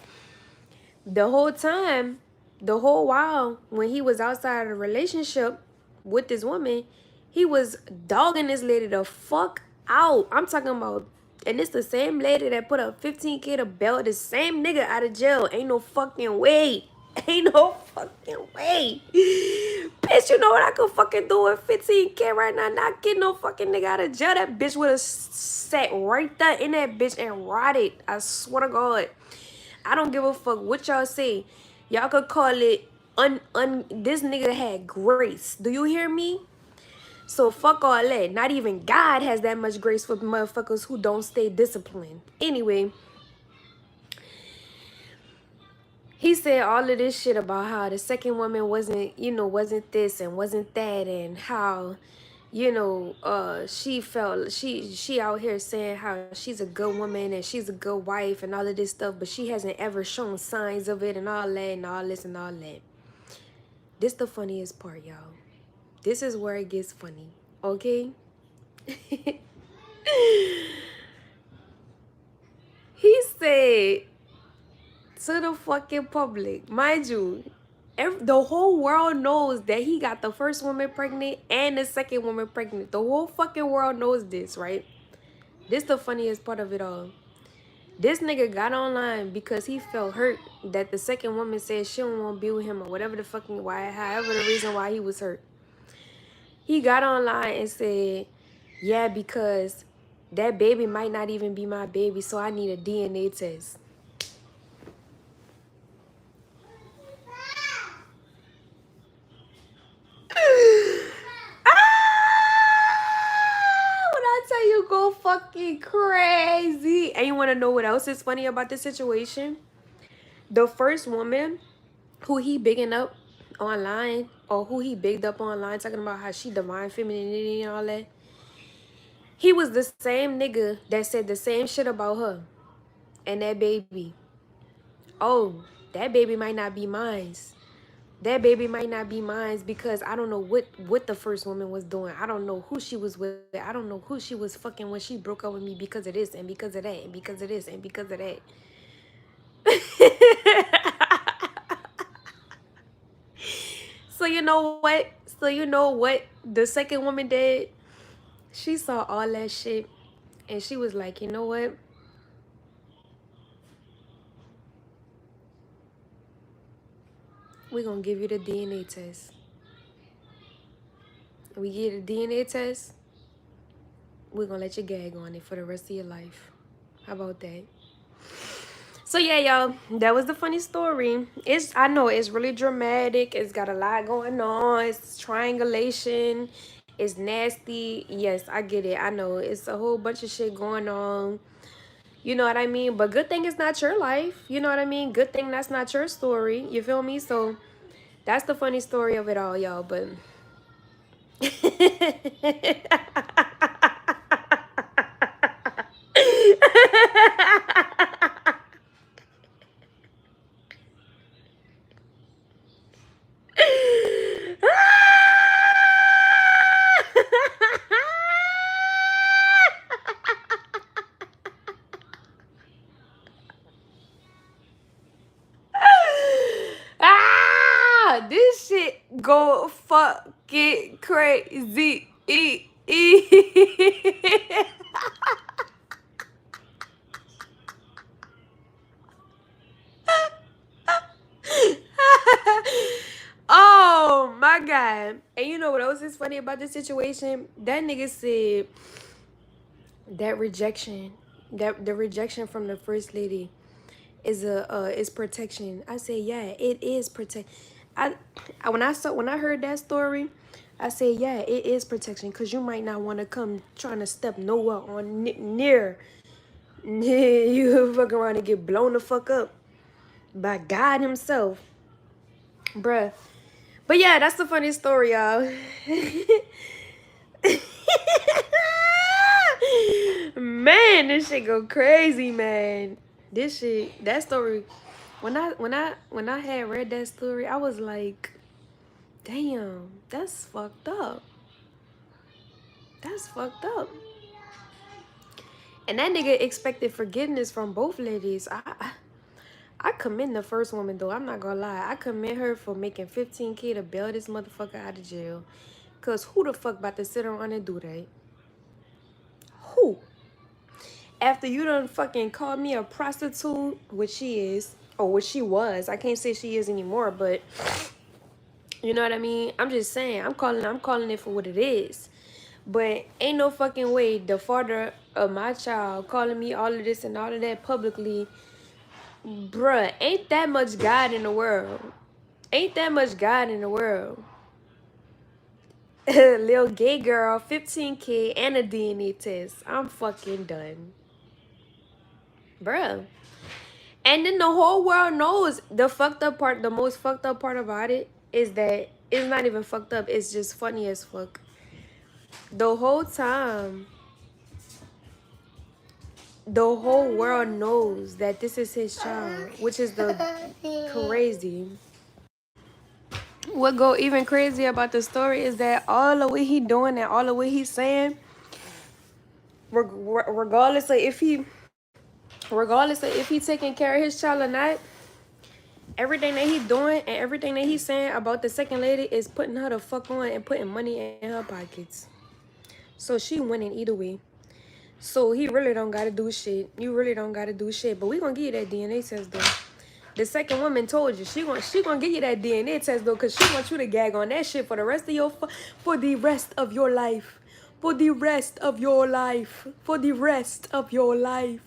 The whole time, the whole while when he was outside of a relationship with this woman, he was dogging this lady the fuck out. I'm talking about, and it's the same lady that put a 15K to bail the same nigga out of jail. Ain't no fucking way. Ain't no fucking way. Bitch, you know what I could fucking do with 15K right now? Not get no fucking nigga out of jail. That bitch would have sat right there in that bitch and rotted. I swear to God. I don't give a fuck what y'all say. Y'all could call it this nigga had grace. Do you hear me? So fuck all that. Not even God has that much grace for motherfuckers who don't stay disciplined. Anyway, he said all of this shit about how the second woman wasn't this and wasn't that, and how, she felt she out here saying how she's a good woman and she's a good wife and all of this stuff, but she hasn't ever shown signs of it and all that and all this and all that. This the funniest part, y'all. This is where it gets funny, okay? He said to the fucking public, mind you, the whole world knows that he got the first woman pregnant and the second woman pregnant. The whole fucking world knows this, right? This the funniest part of it all. This nigga got online because he felt hurt that the second woman said she don't want to be with him or whatever the fucking why, however the reason why he was hurt. He got online and said, yeah, because that baby might not even be my baby, so I need a DNA test. When I tell you go fuck fucking crazy. And you want to know what else is funny about this situation? The first woman who he bigging up online, or who he bigged up online, talking about how she divine femininity and all that, he was the same nigga that said the same shit about her and that baby. Oh, that baby might not be mine. That baby might not be mine because I don't know what the first woman was doing. I don't know who she was with. I don't know who she was fucking when she broke up with me because of this and because of that and because of this and because of that. So you know what? So you know what the second woman did? She saw all that shit and she was like, you know what? We're gonna give you the DNA test. We get the DNA test, we're gonna let you gag on it for the rest of your life. How about that? So yeah, y'all, that was the funny story. I know it's really dramatic. It's got a lot going on. It's triangulation. It's nasty. Yes, I get it. I know it's a whole bunch of shit going on. You know what I mean? But good thing it's not your life. You know what I mean? Good thing that's not your story. You feel me? So that's the funny story of it all, y'all. But this shit go fucking crazy. Oh my god. And you know what else is funny about this situation? That nigga said that rejection, that the rejection from the first lady is protection. I say, yeah, it is protect. I when I heard that story, I say, yeah, it is protection, because you might not want to come trying to step nowhere on near you fuck around and get blown the fuck up by God himself, bruh. But yeah, that's the funny story, y'all. Man, this shit go crazy, man. This shit, that story. When I had read that story, I was like, damn, that's fucked up. That's fucked up. And that nigga expected forgiveness from both ladies. I commend the first woman though. I'm not gonna lie. I commend her for making 15K to bail this motherfucker out of jail. Cause who the fuck about to sit around and do that? Who? After you done fucking called me a prostitute, which she is, or which she was. I can't say she is anymore, but you know what I mean? I'm just saying, I'm calling it for what it is. But ain't no fucking way the father of my child calling me all of this and all of that publicly. Bruh, ain't that much God in the world. Ain't that much God in the world. Little gay girl, 15K, and a DNA test. I'm fucking done. Bruh. And then the whole world knows the fucked up part, the most fucked up part about it is that it's not even fucked up. It's just funny as fuck. The whole time, the whole world knows that this is his child, which is the crazy. What go even crazy about the story is that all the way he doing and all the way he's saying, regardless of if he taking care of his child or not, everything that he doing and everything that he's saying about the second lady is putting her the fuck on and putting money in her pockets. So she winning either way. So he really don't gotta do shit. You really don't gotta do shit. But we gonna give you that DNA test though. The second woman told you she gonna give you that DNA test though, cause she wants you to gag on that shit for the rest of your for the rest of your life. For the rest of your life. For the rest of your life.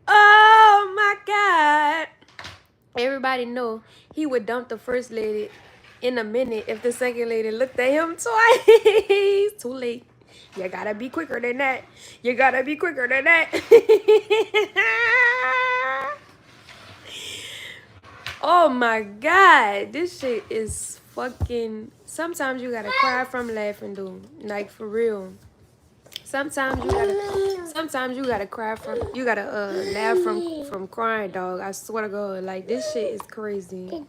Oh my God. Everybody know he would dump the first lady in a minute if the second lady looked at him twice. Too late. You gotta be quicker than that. You gotta be quicker than that. Oh my god. This shit is fucking. Sometimes you gotta cry from laughing, dude. Like for real. Sometimes you gotta cry from you gotta laugh from crying, dog. I swear to God, like this shit is crazy.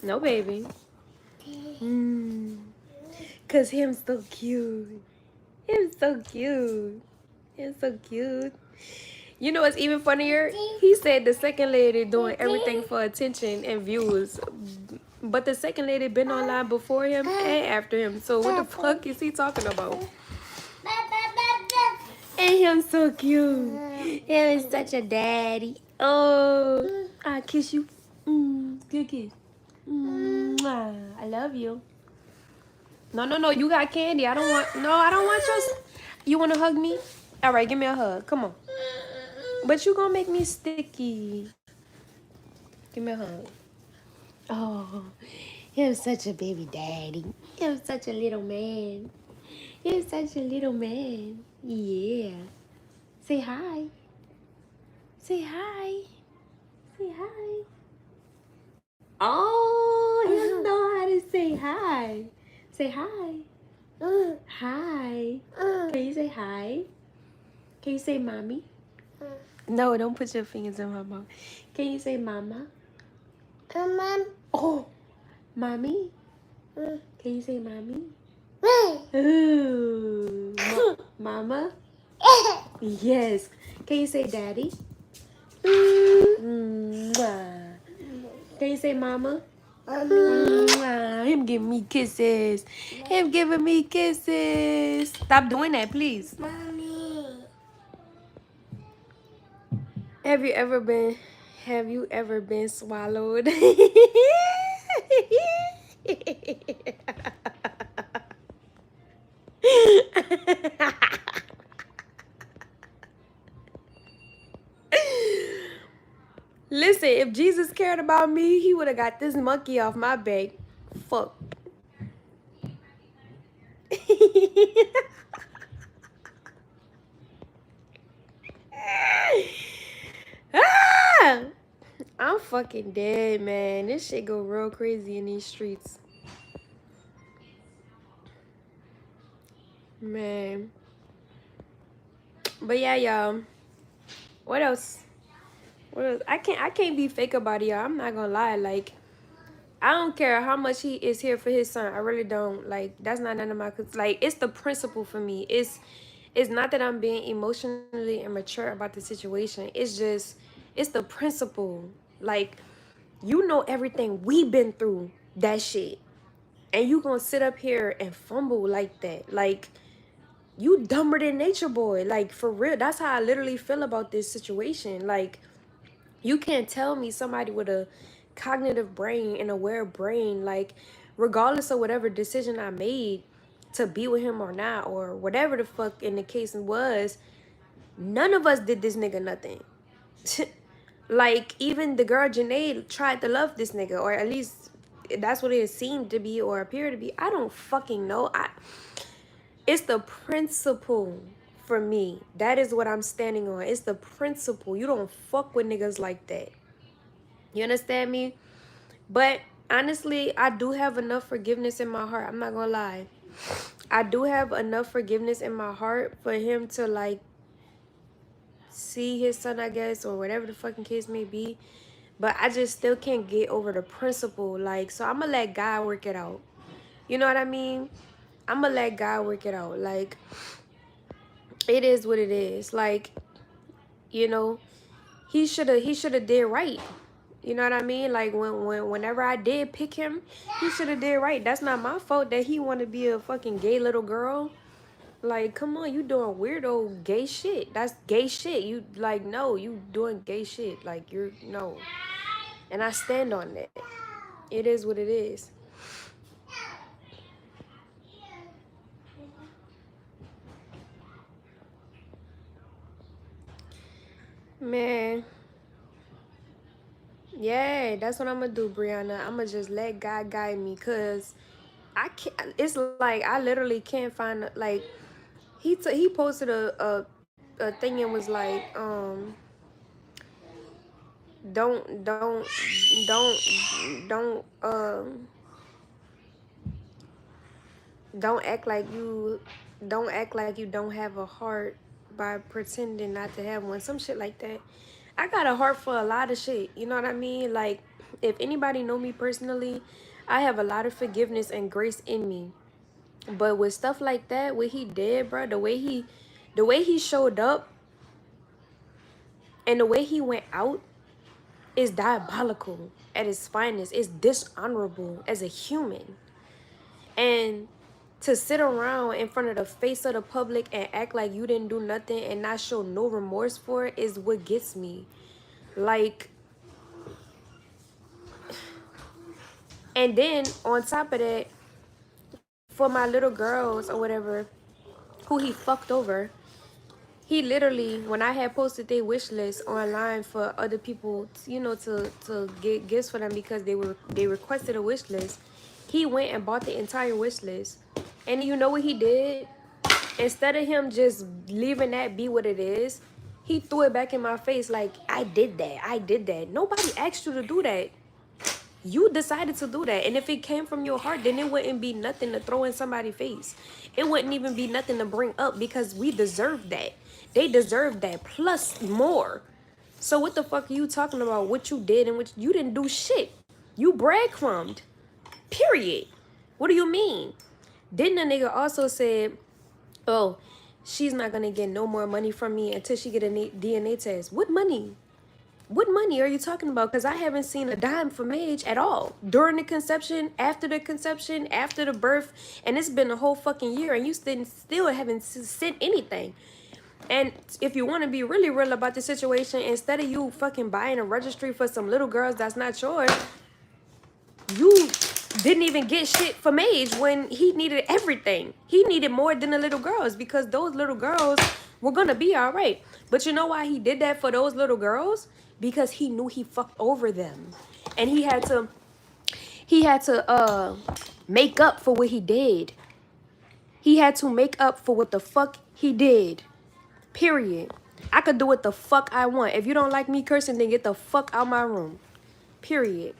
No baby. Cause him so cute. Him so cute. Him so cute. You know what's even funnier? He said the second lady doing everything for attention and views. But the second lady been online before him and after him. So what the fuck is he talking about? And him so cute. Him is such a daddy. Oh, I kiss you. Good kiss. I love you. No, no, no. You got candy. I don't want. No, I don't want yours. You want to hug me? All right, give me a hug. Come on. But you gonna make me sticky. Give me a hug. Oh, you're such a baby daddy. You're such a little man. You're such a little man. Yeah. Say hi. Say hi. Say hi. Oh, you know how to say hi. Say hi. Hi. Can you say hi? Can you say mommy? No, don't put your fingers in my mouth. Can you say mama? Mom. Oh, mommy. Can you say mommy? Ooh. Mama? Yes. Can you say daddy? Mwah. Can you say mama? Mwah. Him giving me kisses. Him giving me kisses. Stop doing that, please. Have you ever been swallowed? Listen, if Jesus cared about me, he would have got this monkey off my back. Fuck. Ah! I'm fucking dead, man. This shit go real crazy in these streets. Man. But yeah, y'all. What else? What else? I can't be fake about it, y'all. I'm not gonna lie. Like, I don't care how much he is here for his son. I really don't. Like, that's not none of my like it's the principle for me. It's not that I'm being emotionally immature about the situation. It's just it's the principle. Like, you know everything we've been through that shit. And you gonna sit up here and fumble like that. Like, you dumber than nature boy. Like, for real. That's how I literally feel about this situation. Like, you can't tell me somebody with a cognitive brain and aware brain, like, regardless of whatever decision I made to be with him or not, or whatever the fuck in the case was, none of us did this nigga nothing. Like, even the girl Jenae tried to love this nigga, or at least that's what it seemed to be or appeared to be. I don't fucking know. It's the principle for me. That is what I'm standing on. It's the principle. You don't fuck with niggas like that. You understand me? But honestly, I do have enough forgiveness in my heart. I'm not gonna lie. I do have enough forgiveness in my heart for him to, like, see his son, I guess, or whatever the fucking case may be. But I just still can't get over the principle. Like, so I'm gonna let God work it out. You know what I mean? I'm gonna let God work it out. Like, it is what it is. Like, you know, he should have did right. You know what I mean? Like, whenever I did pick him, he should have did right. That's not my fault that he want to be a fucking gay little girl. Like, come on, you doing weirdo gay shit. That's gay shit. You, like, no, you doing gay shit. Like, you're, no. And I stand on that. It is what it is. Man. Yeah, that's what I'm gonna do, Brianna. I'm gonna just let God guide me, cause I can't. It's like I literally can't find like he posted a thing and was like don't don't don't act like you don't have a heart by pretending not to have one, some shit like that. I got a heart for a lot of shit, you know what I mean? Like, if anybody know me personally, I have a lot of forgiveness and grace in me. But with stuff like that, what he did, bro, the way he showed up and the way he went out is diabolical at its finest. It's dishonorable as a human. And to sit around in front of the face of the public and act like you didn't do nothing and not show no remorse for it is what gets me. Like, and then on top of that, for my little girls or whatever who he fucked over, he literally, when I had posted their wish list online for other people, to get gifts for them because they requested a wish list, he went and bought the entire wish list. And you know what he did? Instead of him just leaving that be what it is, he threw it back in my face like, I did that. Nobody asked you to do that. You decided to do that. And if it came from your heart, then it wouldn't be nothing to throw in somebody's face. It wouldn't even be nothing to bring up because we deserve that. They deserve that plus more. So what the fuck are you talking about? What you did and what you didn't do shit. You breadcrumbed. Period. What do you mean? Then the nigga also said, oh, she's not gonna get no more money from me until she get a DNA test. What money? What money are you talking about? Because I haven't seen a dime from Mage at all. During the conception, after the birth, and it's been a whole fucking year, and you still haven't sent anything. And if you want to be really real about the situation, instead of you fucking buying a registry for some little girls that's not yours, you didn't even get shit from Mage when he needed everything. He needed more than the little girls because those little girls were gonna be all right. But you know why he did that for those little girls? Because he knew he fucked over them, and he had to make up for what he did. He had to make up for what the fuck he did. Period. I could do what the fuck I want. If you don't like me cursing, then get the fuck out my room. Period.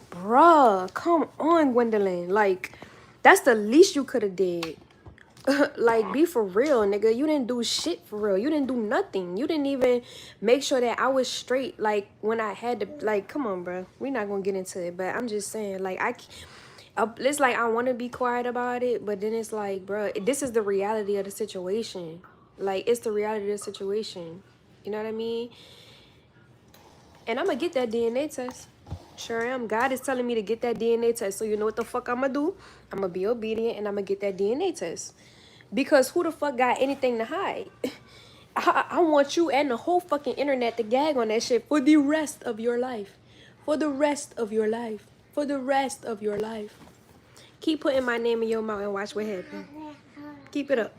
Bruh, come on, Gwendolyn. Like, that's the least you could have did. Like, be for real, nigga. You didn't do shit for real. You didn't do nothing. You didn't even make sure that I was straight. Like, when I had to, like, come on, bro. We're not gonna get into it, but I'm just saying, like, it's like I want to be quiet about it, but then it's like, bro, this is the reality of the situation. Like, it's the reality of the situation. You know what I mean? And I'm gonna get that DNA test. Sure am. God is telling me to get that DNA test. So you know what the fuck I'm gonna do? I'm gonna be obedient and I'm gonna get that DNA test. Because who the fuck got anything to hide? I want you and the whole fucking internet to gag on that shit for the rest of your life. For the rest of your life. For the rest of your life. Keep putting my name in your mouth and watch what happens. Keep it up.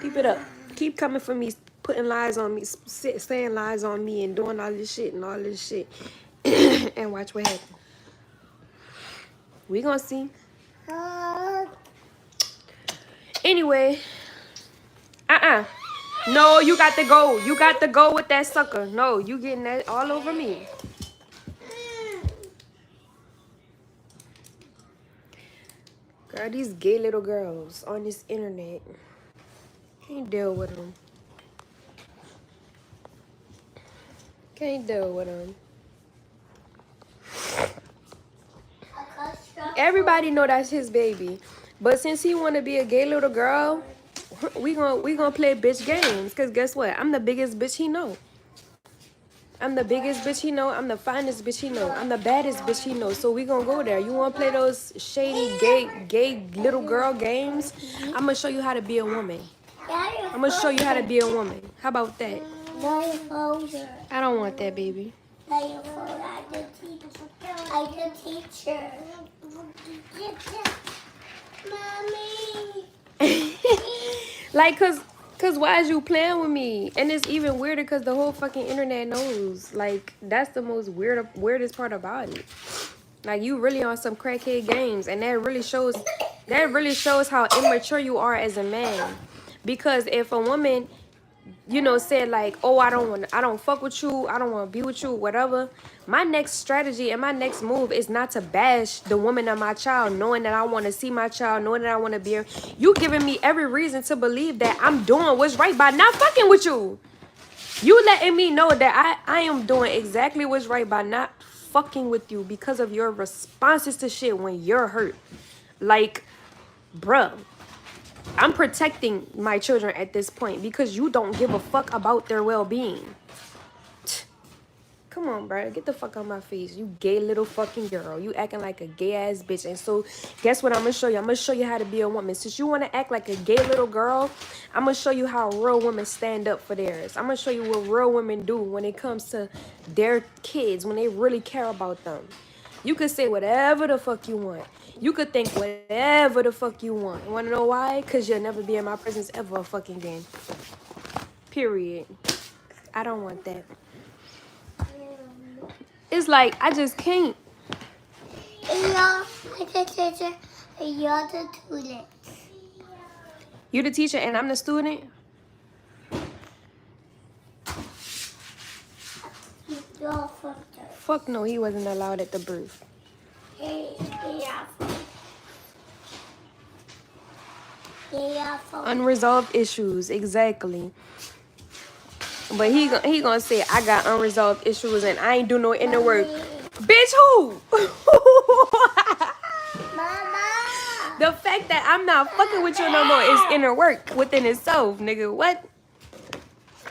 Keep it up. Keep coming for me, putting lies on me, saying lies on me and doing all this shit. And watch what happens. We gonna see. Anyway. No, you got to go. You got to go with that sucker. No, you getting that all over me. Girl, these gay little girls on this internet. Can't deal with them. Can't deal with them. Everybody know that's his baby. But since he want to be a gay little girl, we gonna play bitch games. Because guess what? I'm the biggest bitch he know. I'm the biggest bitch he know. I'm the finest bitch he know. I'm the baddest bitch he know. So we gonna go there. You wanna play those shady gay little girl games? I'm gonna show you how to be a woman. I'm gonna show you how to be a woman. How about that? I don't want that, baby. I'm the teacher. Mommy. Like, cause Cause why is you playing with me? And it's even weirder because the whole fucking internet knows. Like, that's the most weirdest part about it. Like, you really on some crackhead games, and that really shows how immature you are as a man. Because if a woman, you know, said like, oh, I don't fuck with you, I don't want to be with you, whatever. My next strategy and my next move is not to bash the woman of my child, knowing that I want to see my child, knowing that I want to be here. You giving me every reason to believe that I'm doing what's right by not fucking with you. You letting me know that I am doing exactly what's right by not fucking with you because of your responses to shit when you're hurt. Like, bruh, I'm protecting my children at this point because you don't give a fuck about their well-being. Come on, bro. Get the fuck out my face. You gay little fucking girl. You acting like a gay ass bitch. And so, guess what I'm gonna show you? I'm gonna show you how to be a woman. Since you wanna act like a gay little girl, I'm gonna show you how real women stand up for theirs. I'm gonna show you what real women do when it comes to their kids, when they really care about them. You could say whatever the fuck you want. You could think whatever the fuck you want. You wanna know why? Cause you'll never be in my presence ever fucking again. Period. I don't want that. It's like, I just can't. You're the teacher, and you're the student. You the teacher and I'm the student? You're from Fuck no, he wasn't allowed at the birth. Unresolved issues, exactly. But he gonna say I got unresolved issues and I ain't do no inner work. Bitch, who? Mama. The fact that I'm not fucking with you no more is inner work within itself, nigga. What?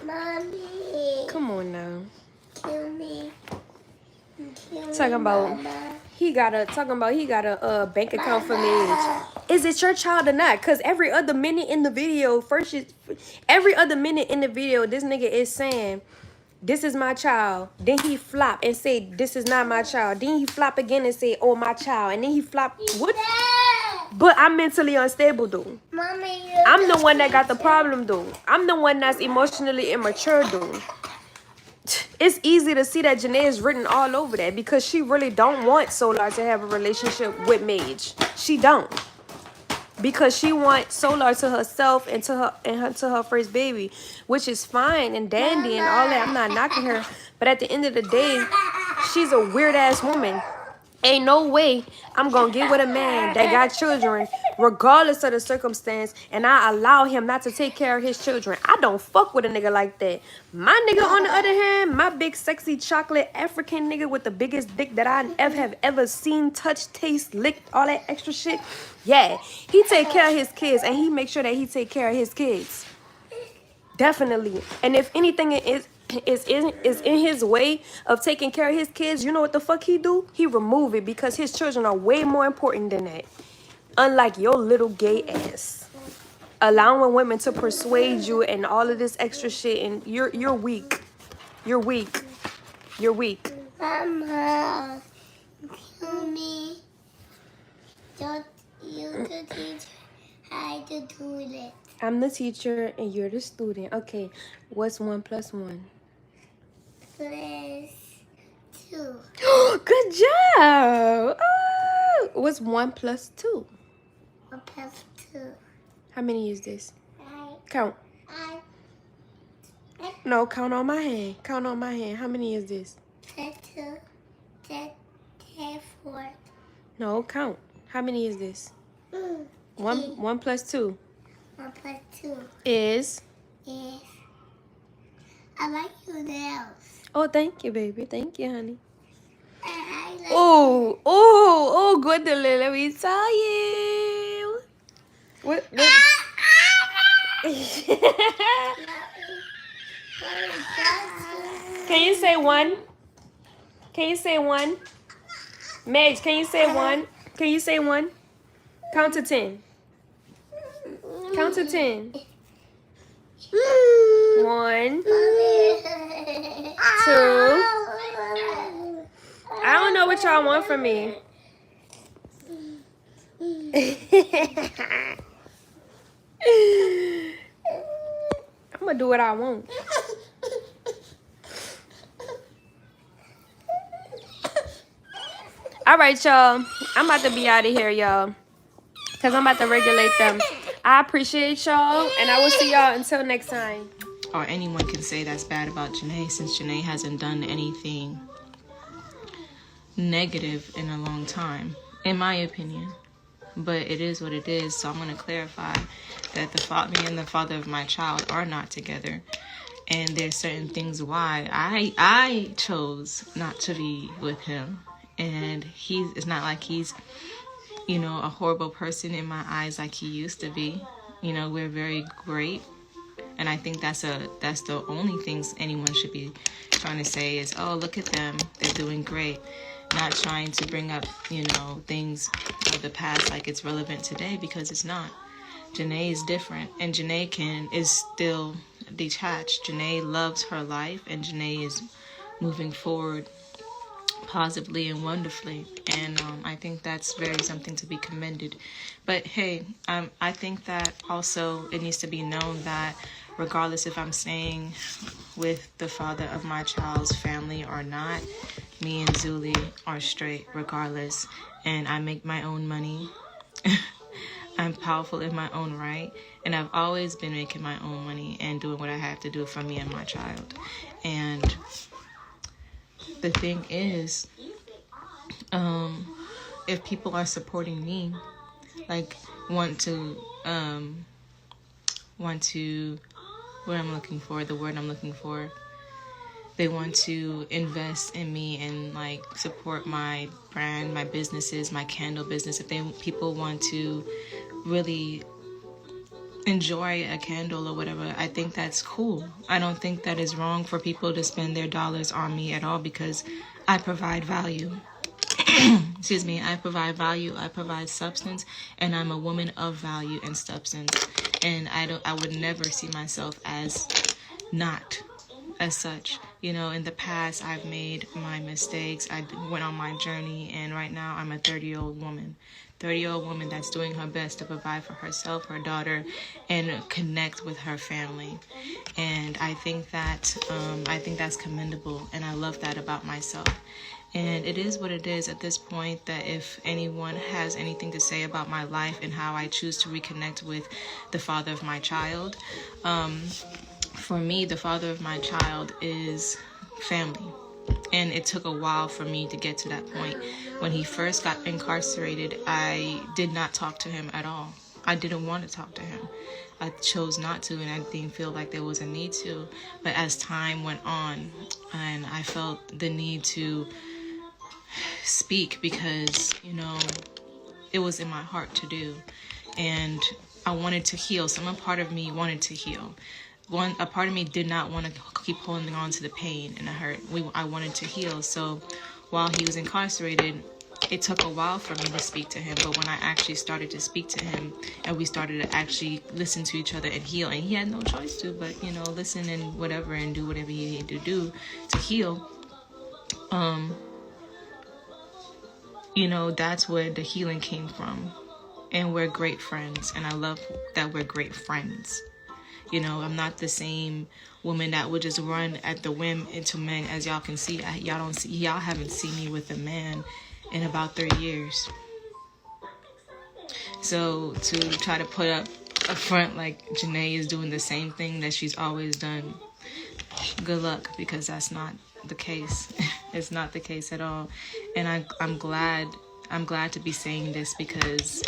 Mommy. Come on now. Kill me. Talking about he got a bank account for me. Is it your child or not? Cause every other minute in the video, this nigga is saying, this is my child. Then he flop and say, this is not my child. Then he flop again and say, oh, my child. And then he flop. What? But I'm mentally unstable, though. Mommy, I'm the one that got the problem, though. I'm the one that's emotionally immature, though. It's easy to see that Jenae is written all over that because she really don't want Soular to have a relationship with Mage. She don't. Because she wants Soular to herself and to her first baby, which is fine and dandy and all that. I'm not knocking her. But at the end of the day, she's a weird ass woman. Ain't no way I'm gonna get with a man that got children, regardless of the circumstance, and I allow him not to take care of his children. I don't fuck with a nigga like that. My nigga, on the other hand, my big, sexy, chocolate African nigga with the biggest dick that I have ever seen, touched, taste, licked, all that extra shit. Yeah, he take care of his kids, and he make sure that he take care of his kids. Definitely. And if anything is in his way of taking care of his kids, you know what the fuck he do? He remove it because his children are way more important than that. Unlike your little gay ass. Allowing women to persuade you and all of this extra shit, and you're weak. You're weak. You're weak. Mama, kill me. Don't you the teacher how to do it. I'm the teacher and you're the student. Okay, what's 1 plus 1? +2. Good job. Oh, what's 1 plus 2? 1 plus 2. How many is this? I, Count. I, No, count on my hand. Count on my hand. How many is this? 2, 4. No, count. How many is this? 1 plus 2 1 plus 2 is. is. I like your nails. Oh, thank you, baby. Thank you, honey. I like Oh, Gwendolyn, let me tell you. What? Can you say 1? Can you say 1? Madge, can you say 1? Can you say 1? Count to 10. Count to 10. 1, 2. I don't know what y'all want from me. I'm gonna do what I want. All right, y'all. I'm about to be out of here, y'all, because I'm about to regulate them. I appreciate y'all, and I will see y'all until next time. Or anyone can say that's bad about Jenae, since Jenae hasn't done anything negative in a long time, in my opinion. But it is what it is, so I'm going to clarify that me and the father of my child are not together. And there's certain things why I chose not to be with him. And it's not like he's, a horrible person in my eyes like he used to be. We're very great. And I think that's the only things anyone should be trying to say is, oh, look at them, they're doing great. Not trying to bring up, things of the past like it's relevant today, because it's not. Jenae is different, and Jenae is still detached. Jenae loves her life, and Jenae is moving forward positively and wonderfully, and I think that's very something to be commended. But hey, I think that also it needs to be known that regardless if I'm staying with the father of my child's family or not, me and Zuli are straight regardless, and I make my own money. I'm powerful in my own right, and I've always been making my own money and doing what I have to do for me and my child. And the thing is, if people are supporting me, like want to the word I'm looking for, they want to invest in me and like support my brand, my businesses, my candle business. If people want to really enjoy a candle or whatever, I think that's cool. I don't think that is wrong for people to spend their dollars on me at all, because I provide value. Excuse me, I provide value, I provide substance, and I'm a woman of value and substance. And I would never see myself as not as such. In the past, I've made my mistakes. I went on my journey, and right now I'm a 30-year-old woman. 30-year-old woman that's doing her best to provide for herself, her daughter, and connect with her family. And I think that's commendable, and I love that about myself. And it is what it is at this point, that if anyone has anything to say about my life and how I choose to reconnect with the father of my child, for me, the father of my child is family. And it took a while for me to get to that point. When he first got incarcerated, I did not talk to him at all. I didn't want to talk to him. I chose not to, and I didn't feel like there was a need to. But as time went on, and I felt the need to speak, because, it was in my heart to do. And I wanted to heal. Some part of me wanted to heal. A part of me did not want to keep holding on to the pain and the hurt. I wanted to heal. So while he was incarcerated, it took a while for me to speak to him. But when I actually started to speak to him, and we started to actually listen to each other and heal, and he had no choice to, but, listen and whatever, and do whatever he needed to do to heal, that's where the healing came from. And we're great friends, and I love that we're great friends. I'm not the same woman that would just run at the whim into men. As y'all can see, y'all haven't seen me with a man in about 30 years. So to try to put up a front like Jenae is doing the same thing that she's always done, good luck, because that's not the case. It's not the case at all. And I'm glad to be saying this, because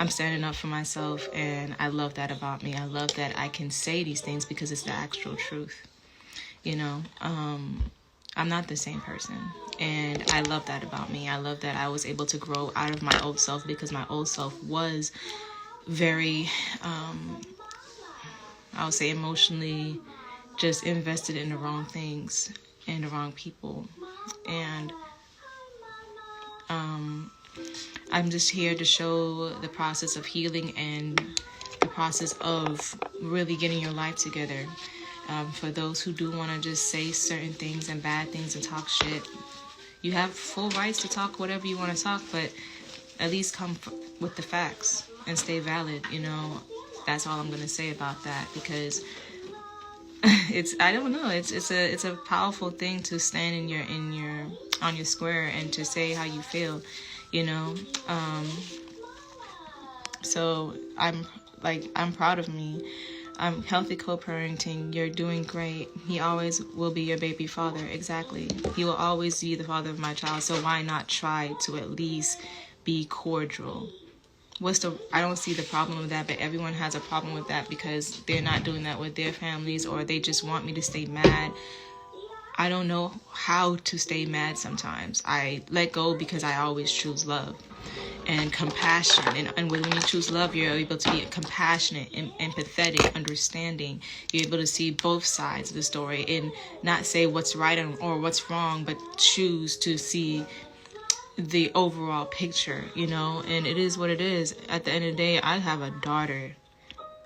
I'm standing up for myself, and I love that about me. I love that I can say these things because it's the actual truth. I'm not the same person, and I love that about me. I love that I was able to grow out of my old self, because my old self was very, I would say, emotionally just invested in the wrong things and the wrong people. And I'm just here to show the process of healing and the process of really getting your life together. For those who do want to just say certain things and bad things and talk shit, you have full rights to talk whatever you want to talk, but at least come with the facts and stay valid. That's all I'm going to say about that, because I don't know. It's a powerful thing to stand on your square and to say how you feel, you know. So I'm proud of me. I'm healthy co-parenting. You're doing great. He always will be your baby father. Exactly. He will always be the father of my child. So why not try to at least be cordial? I don't see the problem with that, but everyone has a problem with that because they're not doing that with their families, or they just want me to stay mad. I don't know how to stay mad sometimes. I let go because I always choose love and compassion. And when you choose love, you're able to be compassionate and empathetic, understanding. You're able to see both sides of the story and not say what's right or what's wrong, but choose to see the overall picture, you know. And it is what it is. At the end of the day, I have a daughter.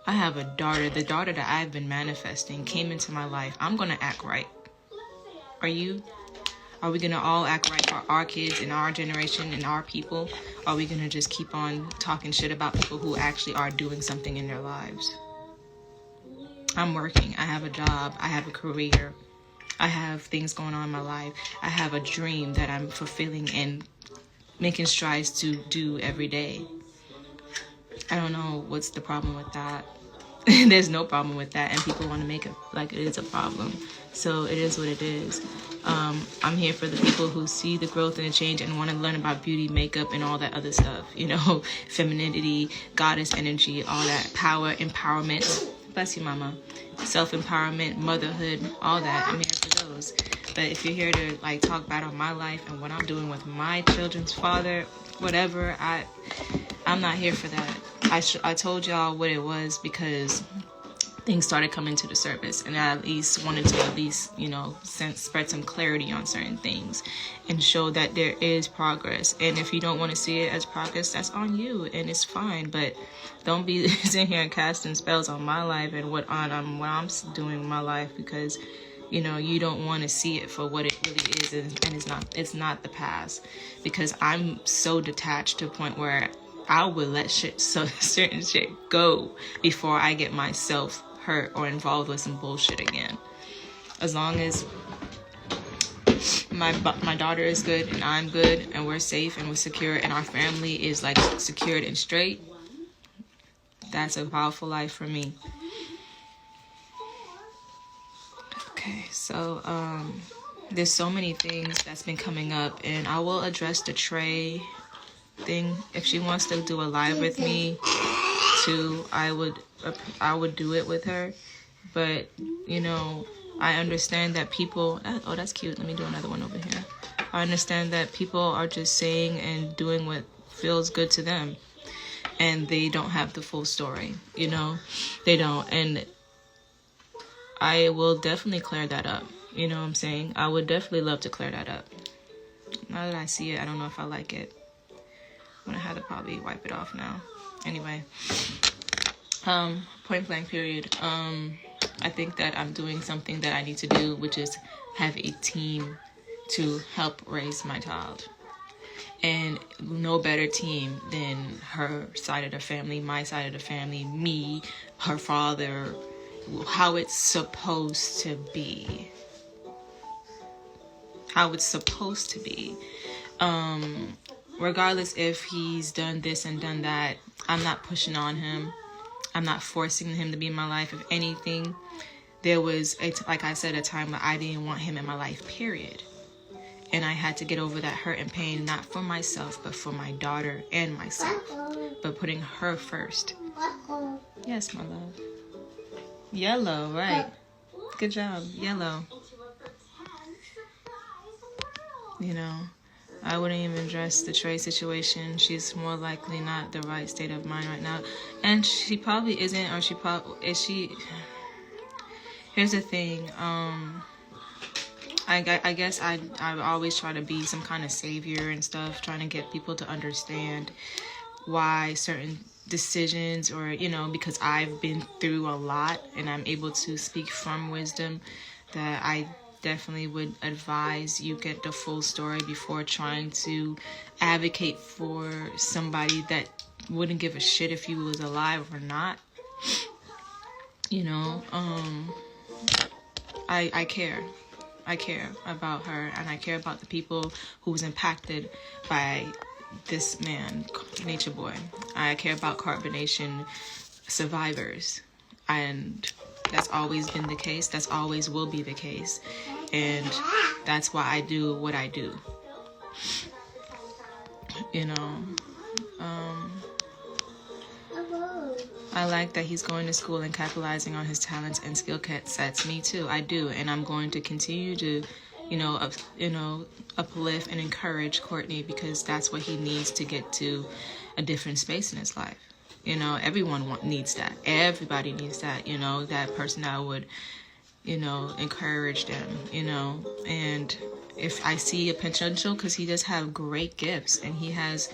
The daughter that I've been manifesting came into my life. I'm going to act right. Are you? Are we going to all act right for our kids in our generation and our people? Are we going to just keep on talking shit about people who actually are doing something in their lives? I'm working. I have a job. I have a career. I have things going on in my life. I have a dream that I'm fulfilling and making strides to do every day. I don't know what's the problem with that. There's no problem with that, and people want to make it like it is a problem. So it is what it is. I'm here for the people who see the growth and the change and want to learn about beauty, makeup, and all that other stuff. You know, femininity, goddess energy, all that power, empowerment. Bless you, mama. Self-empowerment, motherhood, all that. I'm here for those. But if you're here to like talk bad on my life and what I'm doing with my children's father, whatever, I'm not here for that. I told y'all what it was because things started coming to the surface, and I at least wanted to you know, spread some clarity on certain things and show that there is progress. And if you don't want to see it as progress, that's on you, and it's fine. But don't be sitting here and casting spells on my life and what I'm doing with my life, because you know you don't want to see it for what it really is, and it's not the past. Because I'm so detached to a point where I will let certain shit go before I get myself hurt or involved with some bullshit again. As long as my daughter is good and I'm good and we're safe and we're secure and our family is like secured and straight, that's a powerful life for me. Okay, so there's so many things that's been coming up, and I will address the Trey thing. If she wants to do a live with me too, I would do it with her. But you know, I understand that people, oh, that's cute, let me do another one over here. I understand that people are just saying and doing what feels good to them, and they don't have the full story, you know. They don't. And I will definitely clear that up, you know what I'm saying. I would definitely love to clear that up. Now that I see it, I don't know if I like it. I'm gonna have to probably wipe it off now. Anyway, point blank period. I think that I'm doing something that I need to do, which is have a team to help raise my child. And no better team than her side of the family, my side of the family, me, her father, how it's supposed to be. How it's supposed to be. Regardless if he's done this and done that, I'm not pushing on him. I'm not forcing him to be in my life. If anything, there was, like I said, a time where I didn't want him in my life, period. And I had to get over that hurt and pain, not for myself, but for my daughter and myself. But putting her first. Yes, my love. Yellow, right. Good job. Yellow. You know, I wouldn't even address the Trey situation. She's more likely not the right state of mind right now. And she probably isn't, or she probably, is she... Here's the thing, I guess I always try to be some kind of savior and stuff, trying to get people to understand why certain decisions, or, you know, because I've been through a lot and I'm able to speak from wisdom, that I definitely would advise you get the full story before trying to advocate for somebody that wouldn't give a shit if you was alive or not, you know. I care. I care about her, and I care about the people who was impacted by this man, Nature Boy. I care about carbonation survivors, and that's always been the case. That's always will be the case, and that's why I do what I do. You know, I like that he's going to school and capitalizing on his talents and skill sets. Me too, I do, and I'm going to continue to, uplift and encourage Courtney, because that's what he needs to get to a different space in his life. Everyone needs that. Everybody needs that. That person that would, encourage them. And if I see a potential, because he does have great gifts and he has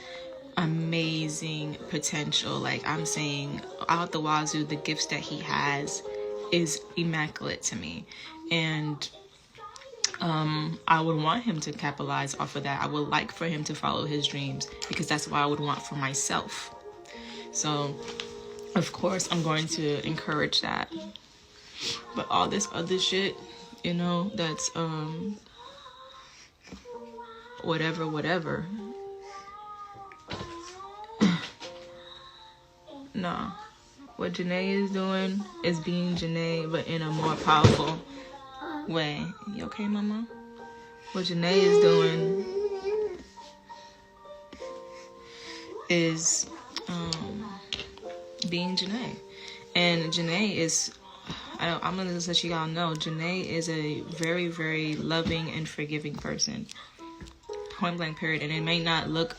amazing potential. Like I'm saying, out the wazoo, the gifts that he has is immaculate to me, and I would want him to capitalize off of that. I would like for him to follow his dreams, because that's what I would want for myself. So of course I'm going to encourage that. But all this other shit, that's whatever. No. What Jenae is doing is being Jenae, but in a more powerful way. You okay, mama? What Jenae is doing is being Jenae. And Jenae is, I'm going to just let you all know, Jenae is a very, very loving and forgiving person. Point blank period. And it may not look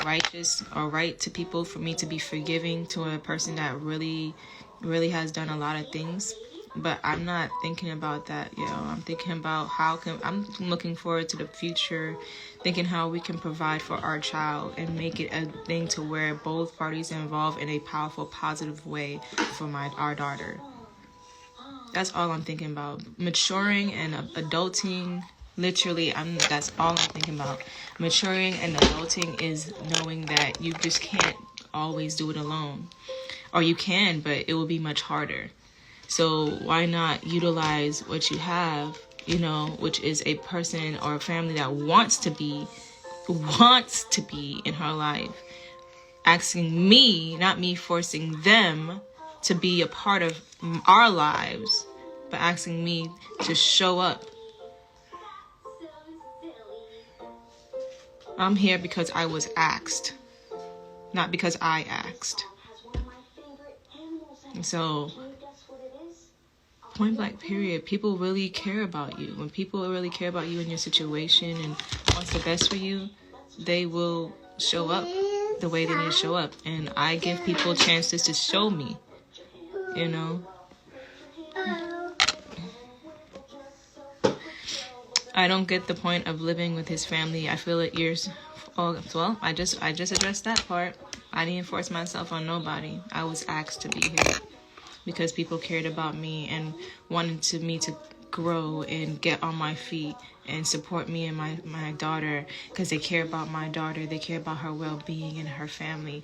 righteous or right to people for me to be forgiving to a person that really, really has done a lot of things. But I'm not thinking about that, I'm thinking about I'm looking forward to the future, thinking how we can provide for our child and make it a thing to where both parties are involved in a powerful, positive way for our daughter. That's all I'm thinking about. Maturing and adulting, literally, that's all I'm thinking about. Maturing and adulting is knowing that you just can't always do it alone. Or you can, but it will be much harder. So why not utilize what you have, which is a person or a family that wants to be in her life. Asking me, not me forcing them to be a part of our lives, but asking me to show up. I'm here because I was asked, not because I asked. So, point blank period, people really care about you. When people really care about you and your situation and wants the best for you, they will show up the way they need to show up. And I give people chances to show me, I don't get the point of living with his family. I feel it years. Oh, well, I just addressed that part. I didn't force myself on nobody. I was asked to be here because people cared about me and wanted me to grow and get on my feet and support me and my daughter, because they care about my daughter. They care about her well-being and her family.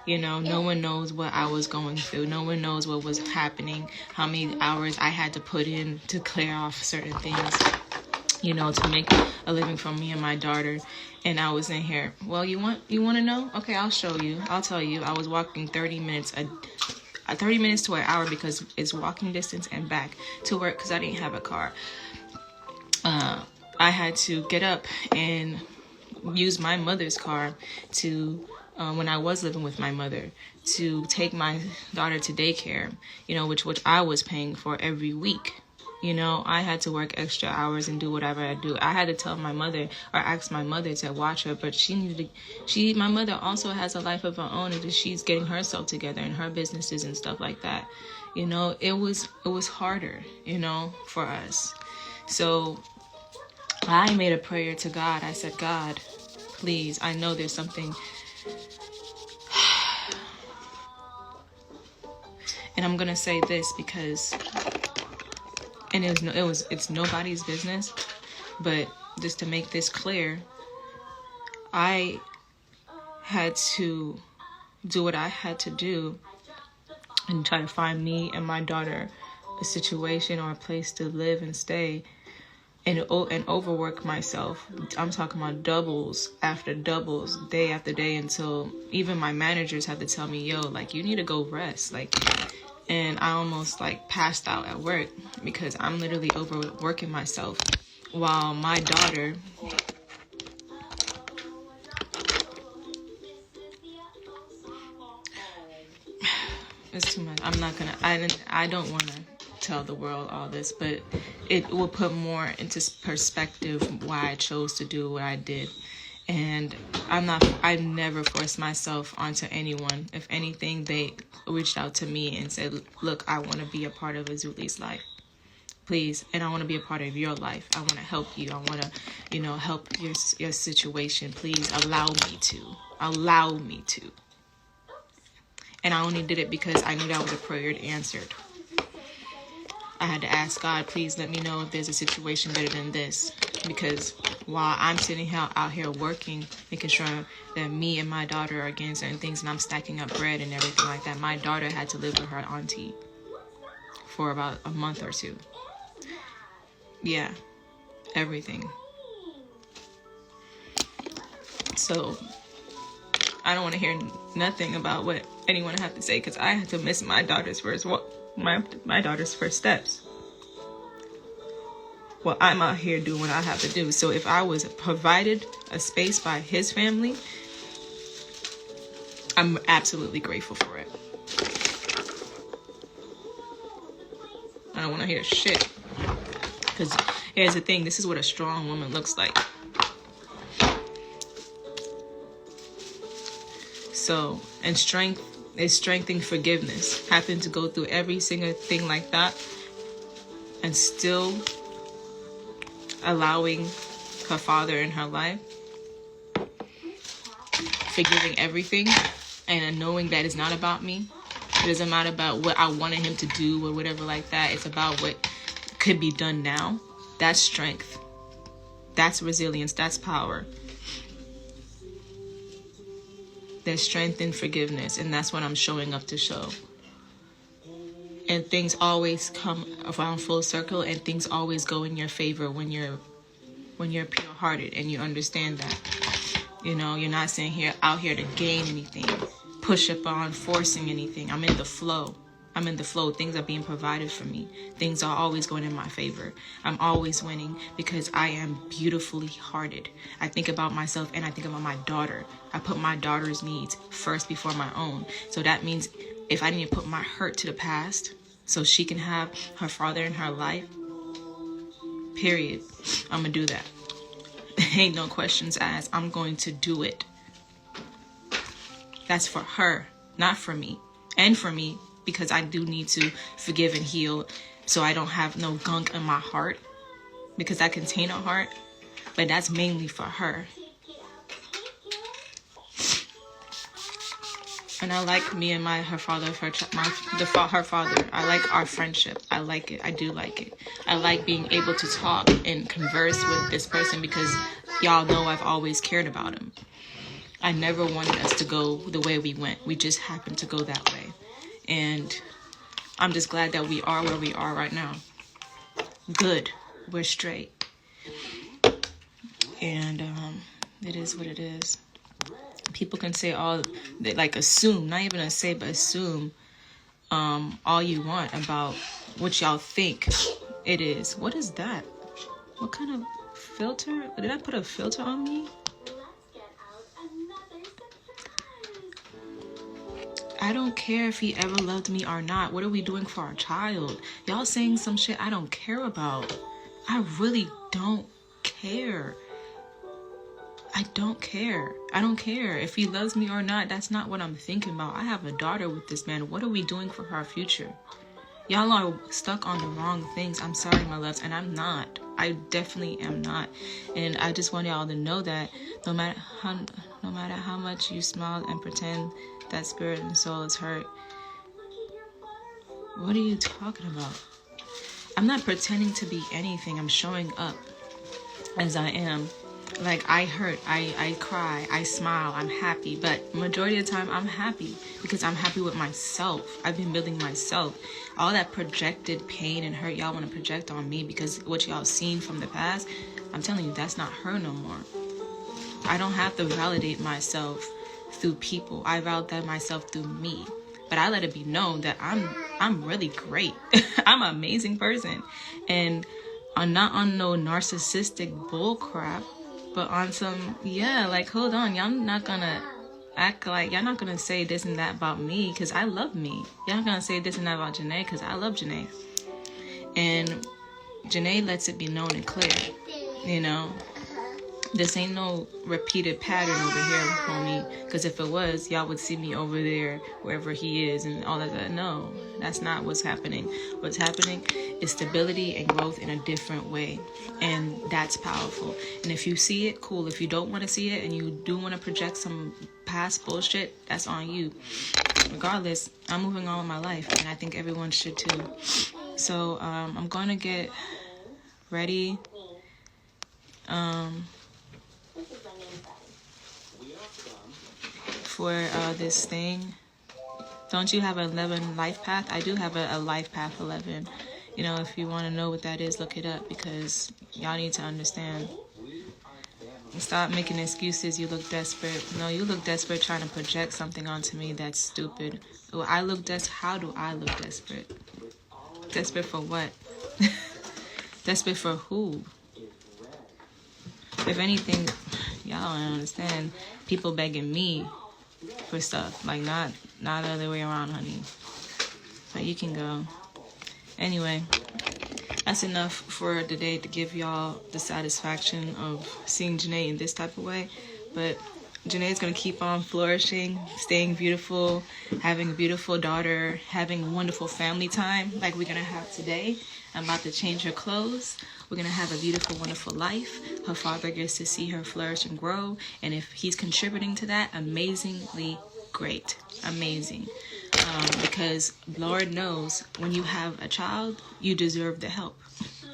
No one knows what I was going through. No one knows what was happening, how many hours I had to put in to clear off certain things, to make a living for me and my daughter. And I was in here. Well, you want to know? Okay, I'll show you. I'll tell you. I was walking 30 minutes to an hour, because it's walking distance and back to work, because I didn't have a car. I had to get up and use my mother's car to, when I was living with my mother, to take my daughter to daycare, which I was paying for every week. I had to work extra hours and do whatever I do. I had to tell my mother or ask my mother to watch her, but my mother also has a life of her own, and she's getting herself together and her businesses and stuff like that. It was harder, for us. So I made a prayer to God. I said, God, please, I know there's something. And I'm going to say this because, and it's nobody's business, but just to make this clear, I had to do what I had to do and try to find me and my daughter a situation or a place to live and stay, and overwork myself. I'm talking about doubles after doubles, day after day, until even my managers had to tell me, yo, like, you need to go rest. Like, and I almost like passed out at work because I'm literally overworking myself while my daughter, it's too much. I'm not gonna, I don't want to tell the world all this, but it will put more into perspective why I chose to do what I did. And I never forced myself onto anyone. If anything, they reached out to me and said, look, I want to be a part of Azuli's life, please. And I want to be a part of your life. I want to help you. I want to, help your situation. Please allow me to. And I only did it because I knew that was a prayer answered. I had to ask God, please let me know if there's a situation better than this. Because while I'm sitting out here working, making sure that me and my daughter are getting certain things, and I'm stacking up bread and everything like that, my daughter had to live with her auntie for about a month or two. Yeah, everything. So I don't want to hear nothing about what anyone have to say, because I had to miss my daughter's first steps. Well, I'm out here doing what I have to do. So if I was provided a space by his family, I'm absolutely grateful for it. I don't want to hear shit. Because here's the thing, this is what a strong woman looks like. So, and strength is strengthening forgiveness. Having to go through every single thing like that and still allowing her father in her life, forgiving everything, and knowing that it's not about me. It doesn't matter about what I wanted him to do or whatever like that. It's about what could be done now. That's strength. That's resilience. That's power. There's strength in forgiveness, and that's what I'm showing up to show. And things always come around full circle, and things always go in your favor when you're pure-hearted and you understand that. You're not sitting here out here to gain anything, push up on, forcing anything. I'm in the flow. Things are being provided for me. Things are always going in my favor. I'm always winning because I am beautifully hearted. I think about myself and I think about my daughter. I put my daughter's needs first before my own. So that means if I need to put my hurt to the past so she can have her father in her life, period, I'm going to do that. Ain't no questions asked. I'm going to do it. That's for her, not for me. And for me, because I do need to forgive and heal so I don't have no gunk in my heart, because I contain a heart, but that's mainly for her. And I like me and her father. I like our friendship. I like it. I do like it. I like being able to talk and converse with this person because y'all know I've always cared about him. I never wanted us to go the way we went. We just happened to go that way. And I'm just glad that we are where we are right now. Good. We're straight. And it is what it is. People can say assume, not even say, but assume all you want about what y'all think it is. What is that? What kind of filter? Did I put a filter on me? I don't care if he ever loved me or not. What are we doing for our child? Y'all saying some shit I don't care about. I really don't care. I don't care. I don't care if he loves me or not. That's not what I'm thinking about. I have a daughter with this man. What are we doing for her future? Y'all are stuck on the wrong things. I'm sorry, my loves, and I'm not. I definitely am not. And I just want y'all to know that no matter how much you smile and pretend that spirit and soul is hurt, what are you talking about? I'm not pretending to be anything. I'm showing up as I am. Like, I hurt, I cry, I smile, I'm happy. But majority of the time, I'm happy because I'm happy with myself. I've been building myself. All that projected pain and hurt y'all want to project on me because what y'all seen from the past, I'm telling you, that's not her no more. I don't have to validate myself through people. I validate myself through me. But I let it be known that I'm really great. I'm an amazing person. And I'm not on no narcissistic bull crap, but on some, yeah, like, hold on, y'all not gonna act like, y'all not gonna say this and that about me because I love me. Y'all not gonna say this and that about Jenae because I love Jenae. And Jenae lets it be known and clear, you know. This ain't no repeated pattern over here, homie. Because if it was, y'all would see me over there, wherever he is, and all of that. No, that's not what's happening. What's happening is stability and growth in a different way. And that's powerful. And if you see it, cool. If you don't want to see it and you do want to project some past bullshit, that's on you. Regardless, I'm moving on with my life. And I think everyone should too. So I'm going to get ready. For this thing. Don't you have 11 life path? I do have a life path 11. You know, if you want to know what that is, look it up because y'all need to understand. Stop making excuses. You look desperate. No, you look desperate trying to project something onto me. That's stupid. Well, I look how do I look desperate? Desperate for what? Desperate for who? If anything, y'all don't understand. People begging me for stuff, like not the other way around, honey. But you can go. Anyway, that's enough for today to give y'all the satisfaction of seeing Jenae in this type of way. But Jenae's gonna keep on flourishing, staying beautiful, having a beautiful daughter, having a wonderful family time like we're gonna have today. I'm about to change her clothes. We're going to have a beautiful, wonderful life. Her father gets to see her flourish and grow. And if he's contributing to that, amazingly great. Amazing. Because Lord knows when you have a child, you deserve the help.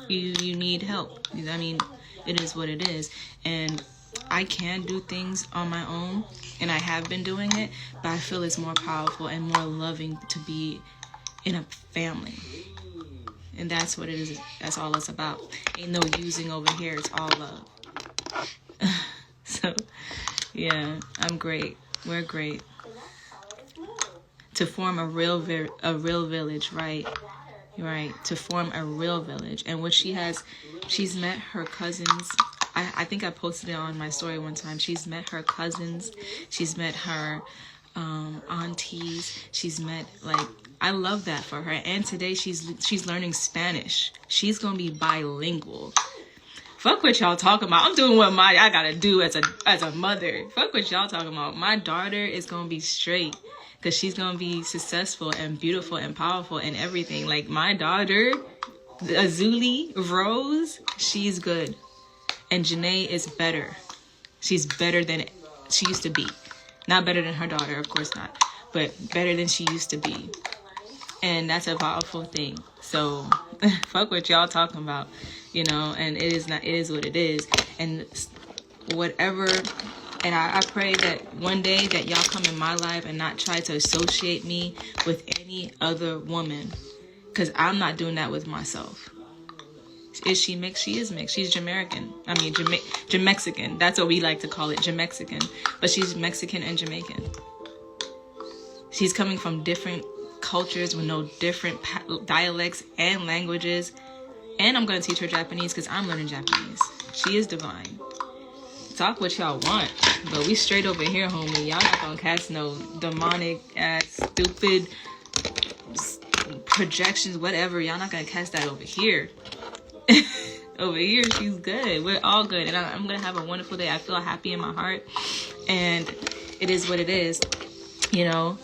You need help. I mean, it is what it is. And I can do things on my own. And I have been doing it. But I feel it's more powerful and more loving to be in a family. And that's what it is. That's all it's about. Ain't no using over here. It's all love. So, yeah, I'm great. We're great. To form a real village, right? Right. To form a real village. And what she's met her cousins. I think I posted it on my story one time. She's met her cousins. She's met her aunties. She's met, like, I love that for her. And today she's learning Spanish. She's gonna be bilingual. Fuck what y'all talking about. I'm doing what I gotta do as a mother. Fuck what y'all talking about. My daughter is gonna be straight because she's gonna be successful and beautiful and powerful and everything. Like my daughter, Azuli Rose, she's good, and Jenae is better. She's better than she used to be. Not better than her daughter, of course not, but better than she used to be. And that's a powerful thing. So fuck what y'all talking about, you know, and it is what it is. And whatever, and I pray that one day that y'all come in my life and not try to associate me with any other woman, because I'm not doing that with myself. Is she mixed? She is mixed. She's Jamaican. I mean, Jamexican. That's what we like to call it, Jamexican. But she's Mexican and Jamaican. She's coming from different cultures with no different dialects and languages. And I'm going to teach her Japanese because I'm learning Japanese. She is divine. Talk what y'all want, but we straight over here, homie. Y'all not going to cast no demonic ass, stupid projections, whatever. Y'all not going to cast that over here. Over here, she's good. We're all good. And I'm going to have a wonderful day. I feel happy in my heart. And it is what it is, you know.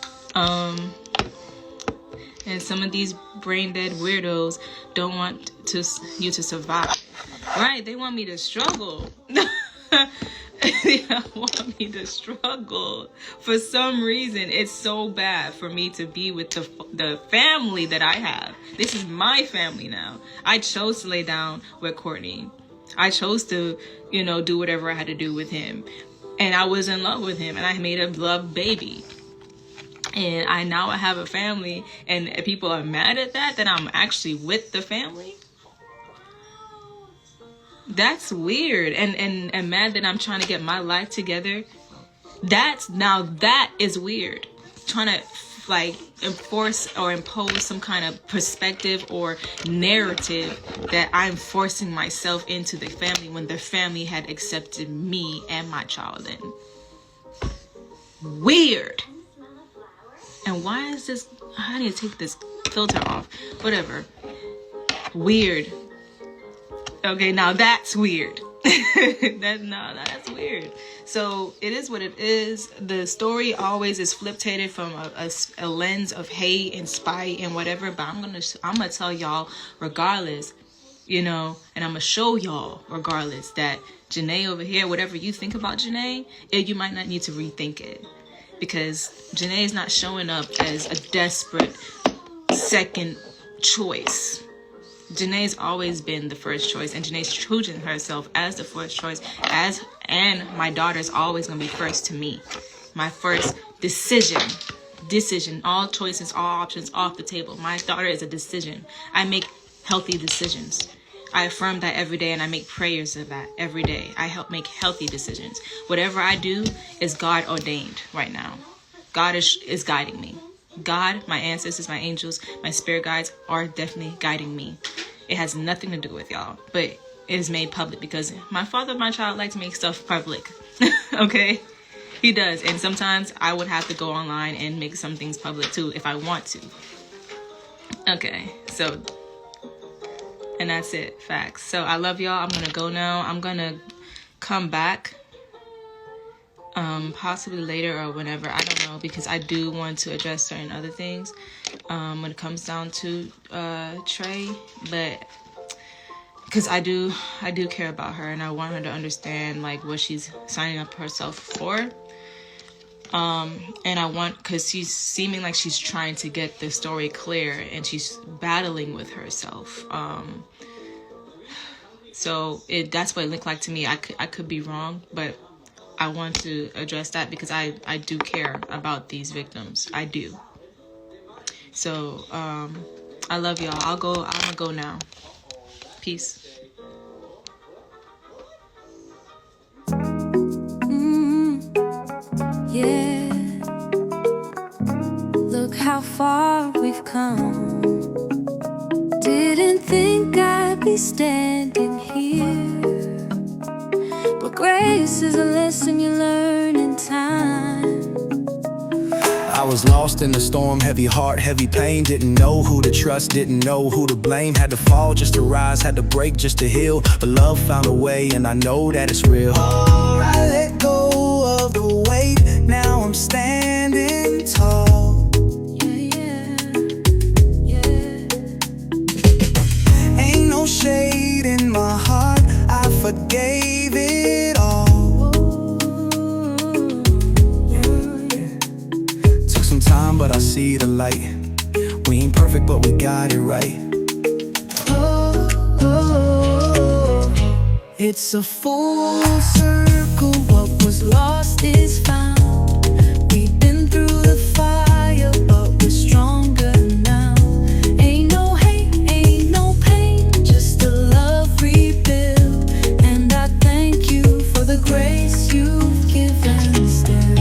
And some of these brain dead weirdos don't want you to survive. Right? They want me to struggle. They don't want me to struggle. For some reason, it's so bad for me to be with the family that I have. This is my family now. I chose to lay down with Courtney. I chose to, do whatever I had to do with him. And I was in love with him, and I made a love baby. And I have a family, and people are mad at that I'm actually with the family. That's weird. And mad that I'm trying to get my life together. That is weird. Trying to enforce or impose some kind of perspective or narrative that I'm forcing myself into the family when the family had accepted me and my child in. Weird. And why is this? I need to take this filter off. Whatever. Weird. Okay, now that's weird. That's weird. So it is what it is. The story always is flip-tated from a lens of hate and spite and whatever. But I'm gonna tell y'all regardless, and I'm gonna show y'all regardless that Jenae over here, whatever you think about Jenae, you might not need to rethink it, because Jenae is not showing up as a desperate second choice. Jenae's always been the first choice, and Jenae's chosen herself as the first choice, and my daughter's always gonna be first to me. My first decision, all choices, all options off the table. My daughter is a decision. I make healthy decisions. I affirm that every day, and I make prayers of that every day. I help make healthy decisions. Whatever I do is God ordained right now. God is guiding me. God, my ancestors, my angels, my spirit guides are definitely guiding me. It has nothing to do with y'all, but it is made public because my father, my child, likes to make stuff public. Okay? He does. And sometimes I would have to go online and make some things public too if I want to. Okay, so, and that's it. Facts. So I love y'all. I'm going to go now. I'm going to come back. Possibly later or whenever, I don't know, because I do want to address certain other things when it comes down to Trey, but because I do care about her, and I want her to understand what she's signing up herself for, and I want, because she's seeming like she's trying to get the story clear, and she's battling with herself, so that's what it looked like to me. I could be wrong, but I want to address that because I do care about these victims. I do. So, I love y'all. I'm gonna go now. Peace. Yeah. Look how far we've come. Didn't think I'd be standing here. But grace is a lesson you learn in time. I was lost in the storm, heavy heart, heavy pain. Didn't know who to trust, didn't know who to blame. Had to fall just to rise, had to break just to heal. But love found a way, and I know that it's real. Oh, I let go of the weight, now I'm standing tall. Yeah. Ain't no shade in my heart, I forgave it all. Took some time, but I see the light. We ain't perfect, but we got it right. It's a full circle, what was lost is found. We've been through the fire, but we're stronger now. Ain't no hate, ain't no pain, just a love rebuilt. And I thank you for the grace you've given still.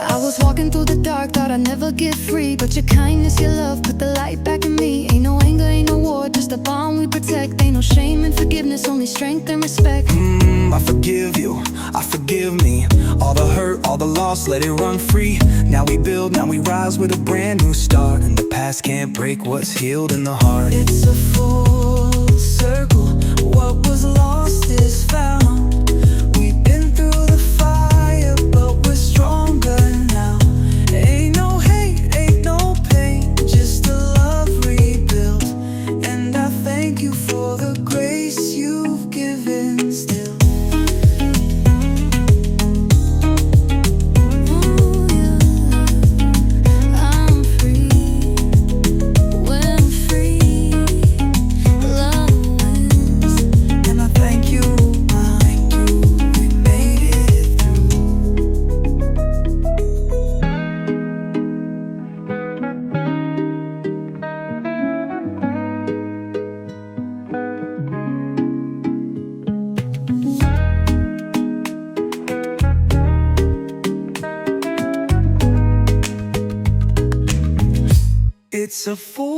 I was walking through the dark, thought I'd never get free. But your kindness, your love, put the light back in me. Ain't no anger, ain't no war, just a bond we protect. Ain't no shame in forgiveness, only strength and respect. I forgive you, I forgive me. All the hurt, all the loss, let it run free. Now we build, now we rise with a brand new start. And the past can't break what's healed in the heart. It's a full circle, what was lost is found. We've been through the fire, but we're stronger now. Ain't no hate, ain't no pain, just a love rebuilt. And I thank you for the grace you've given still. I'm free, when I'm free, love wins. It's a fool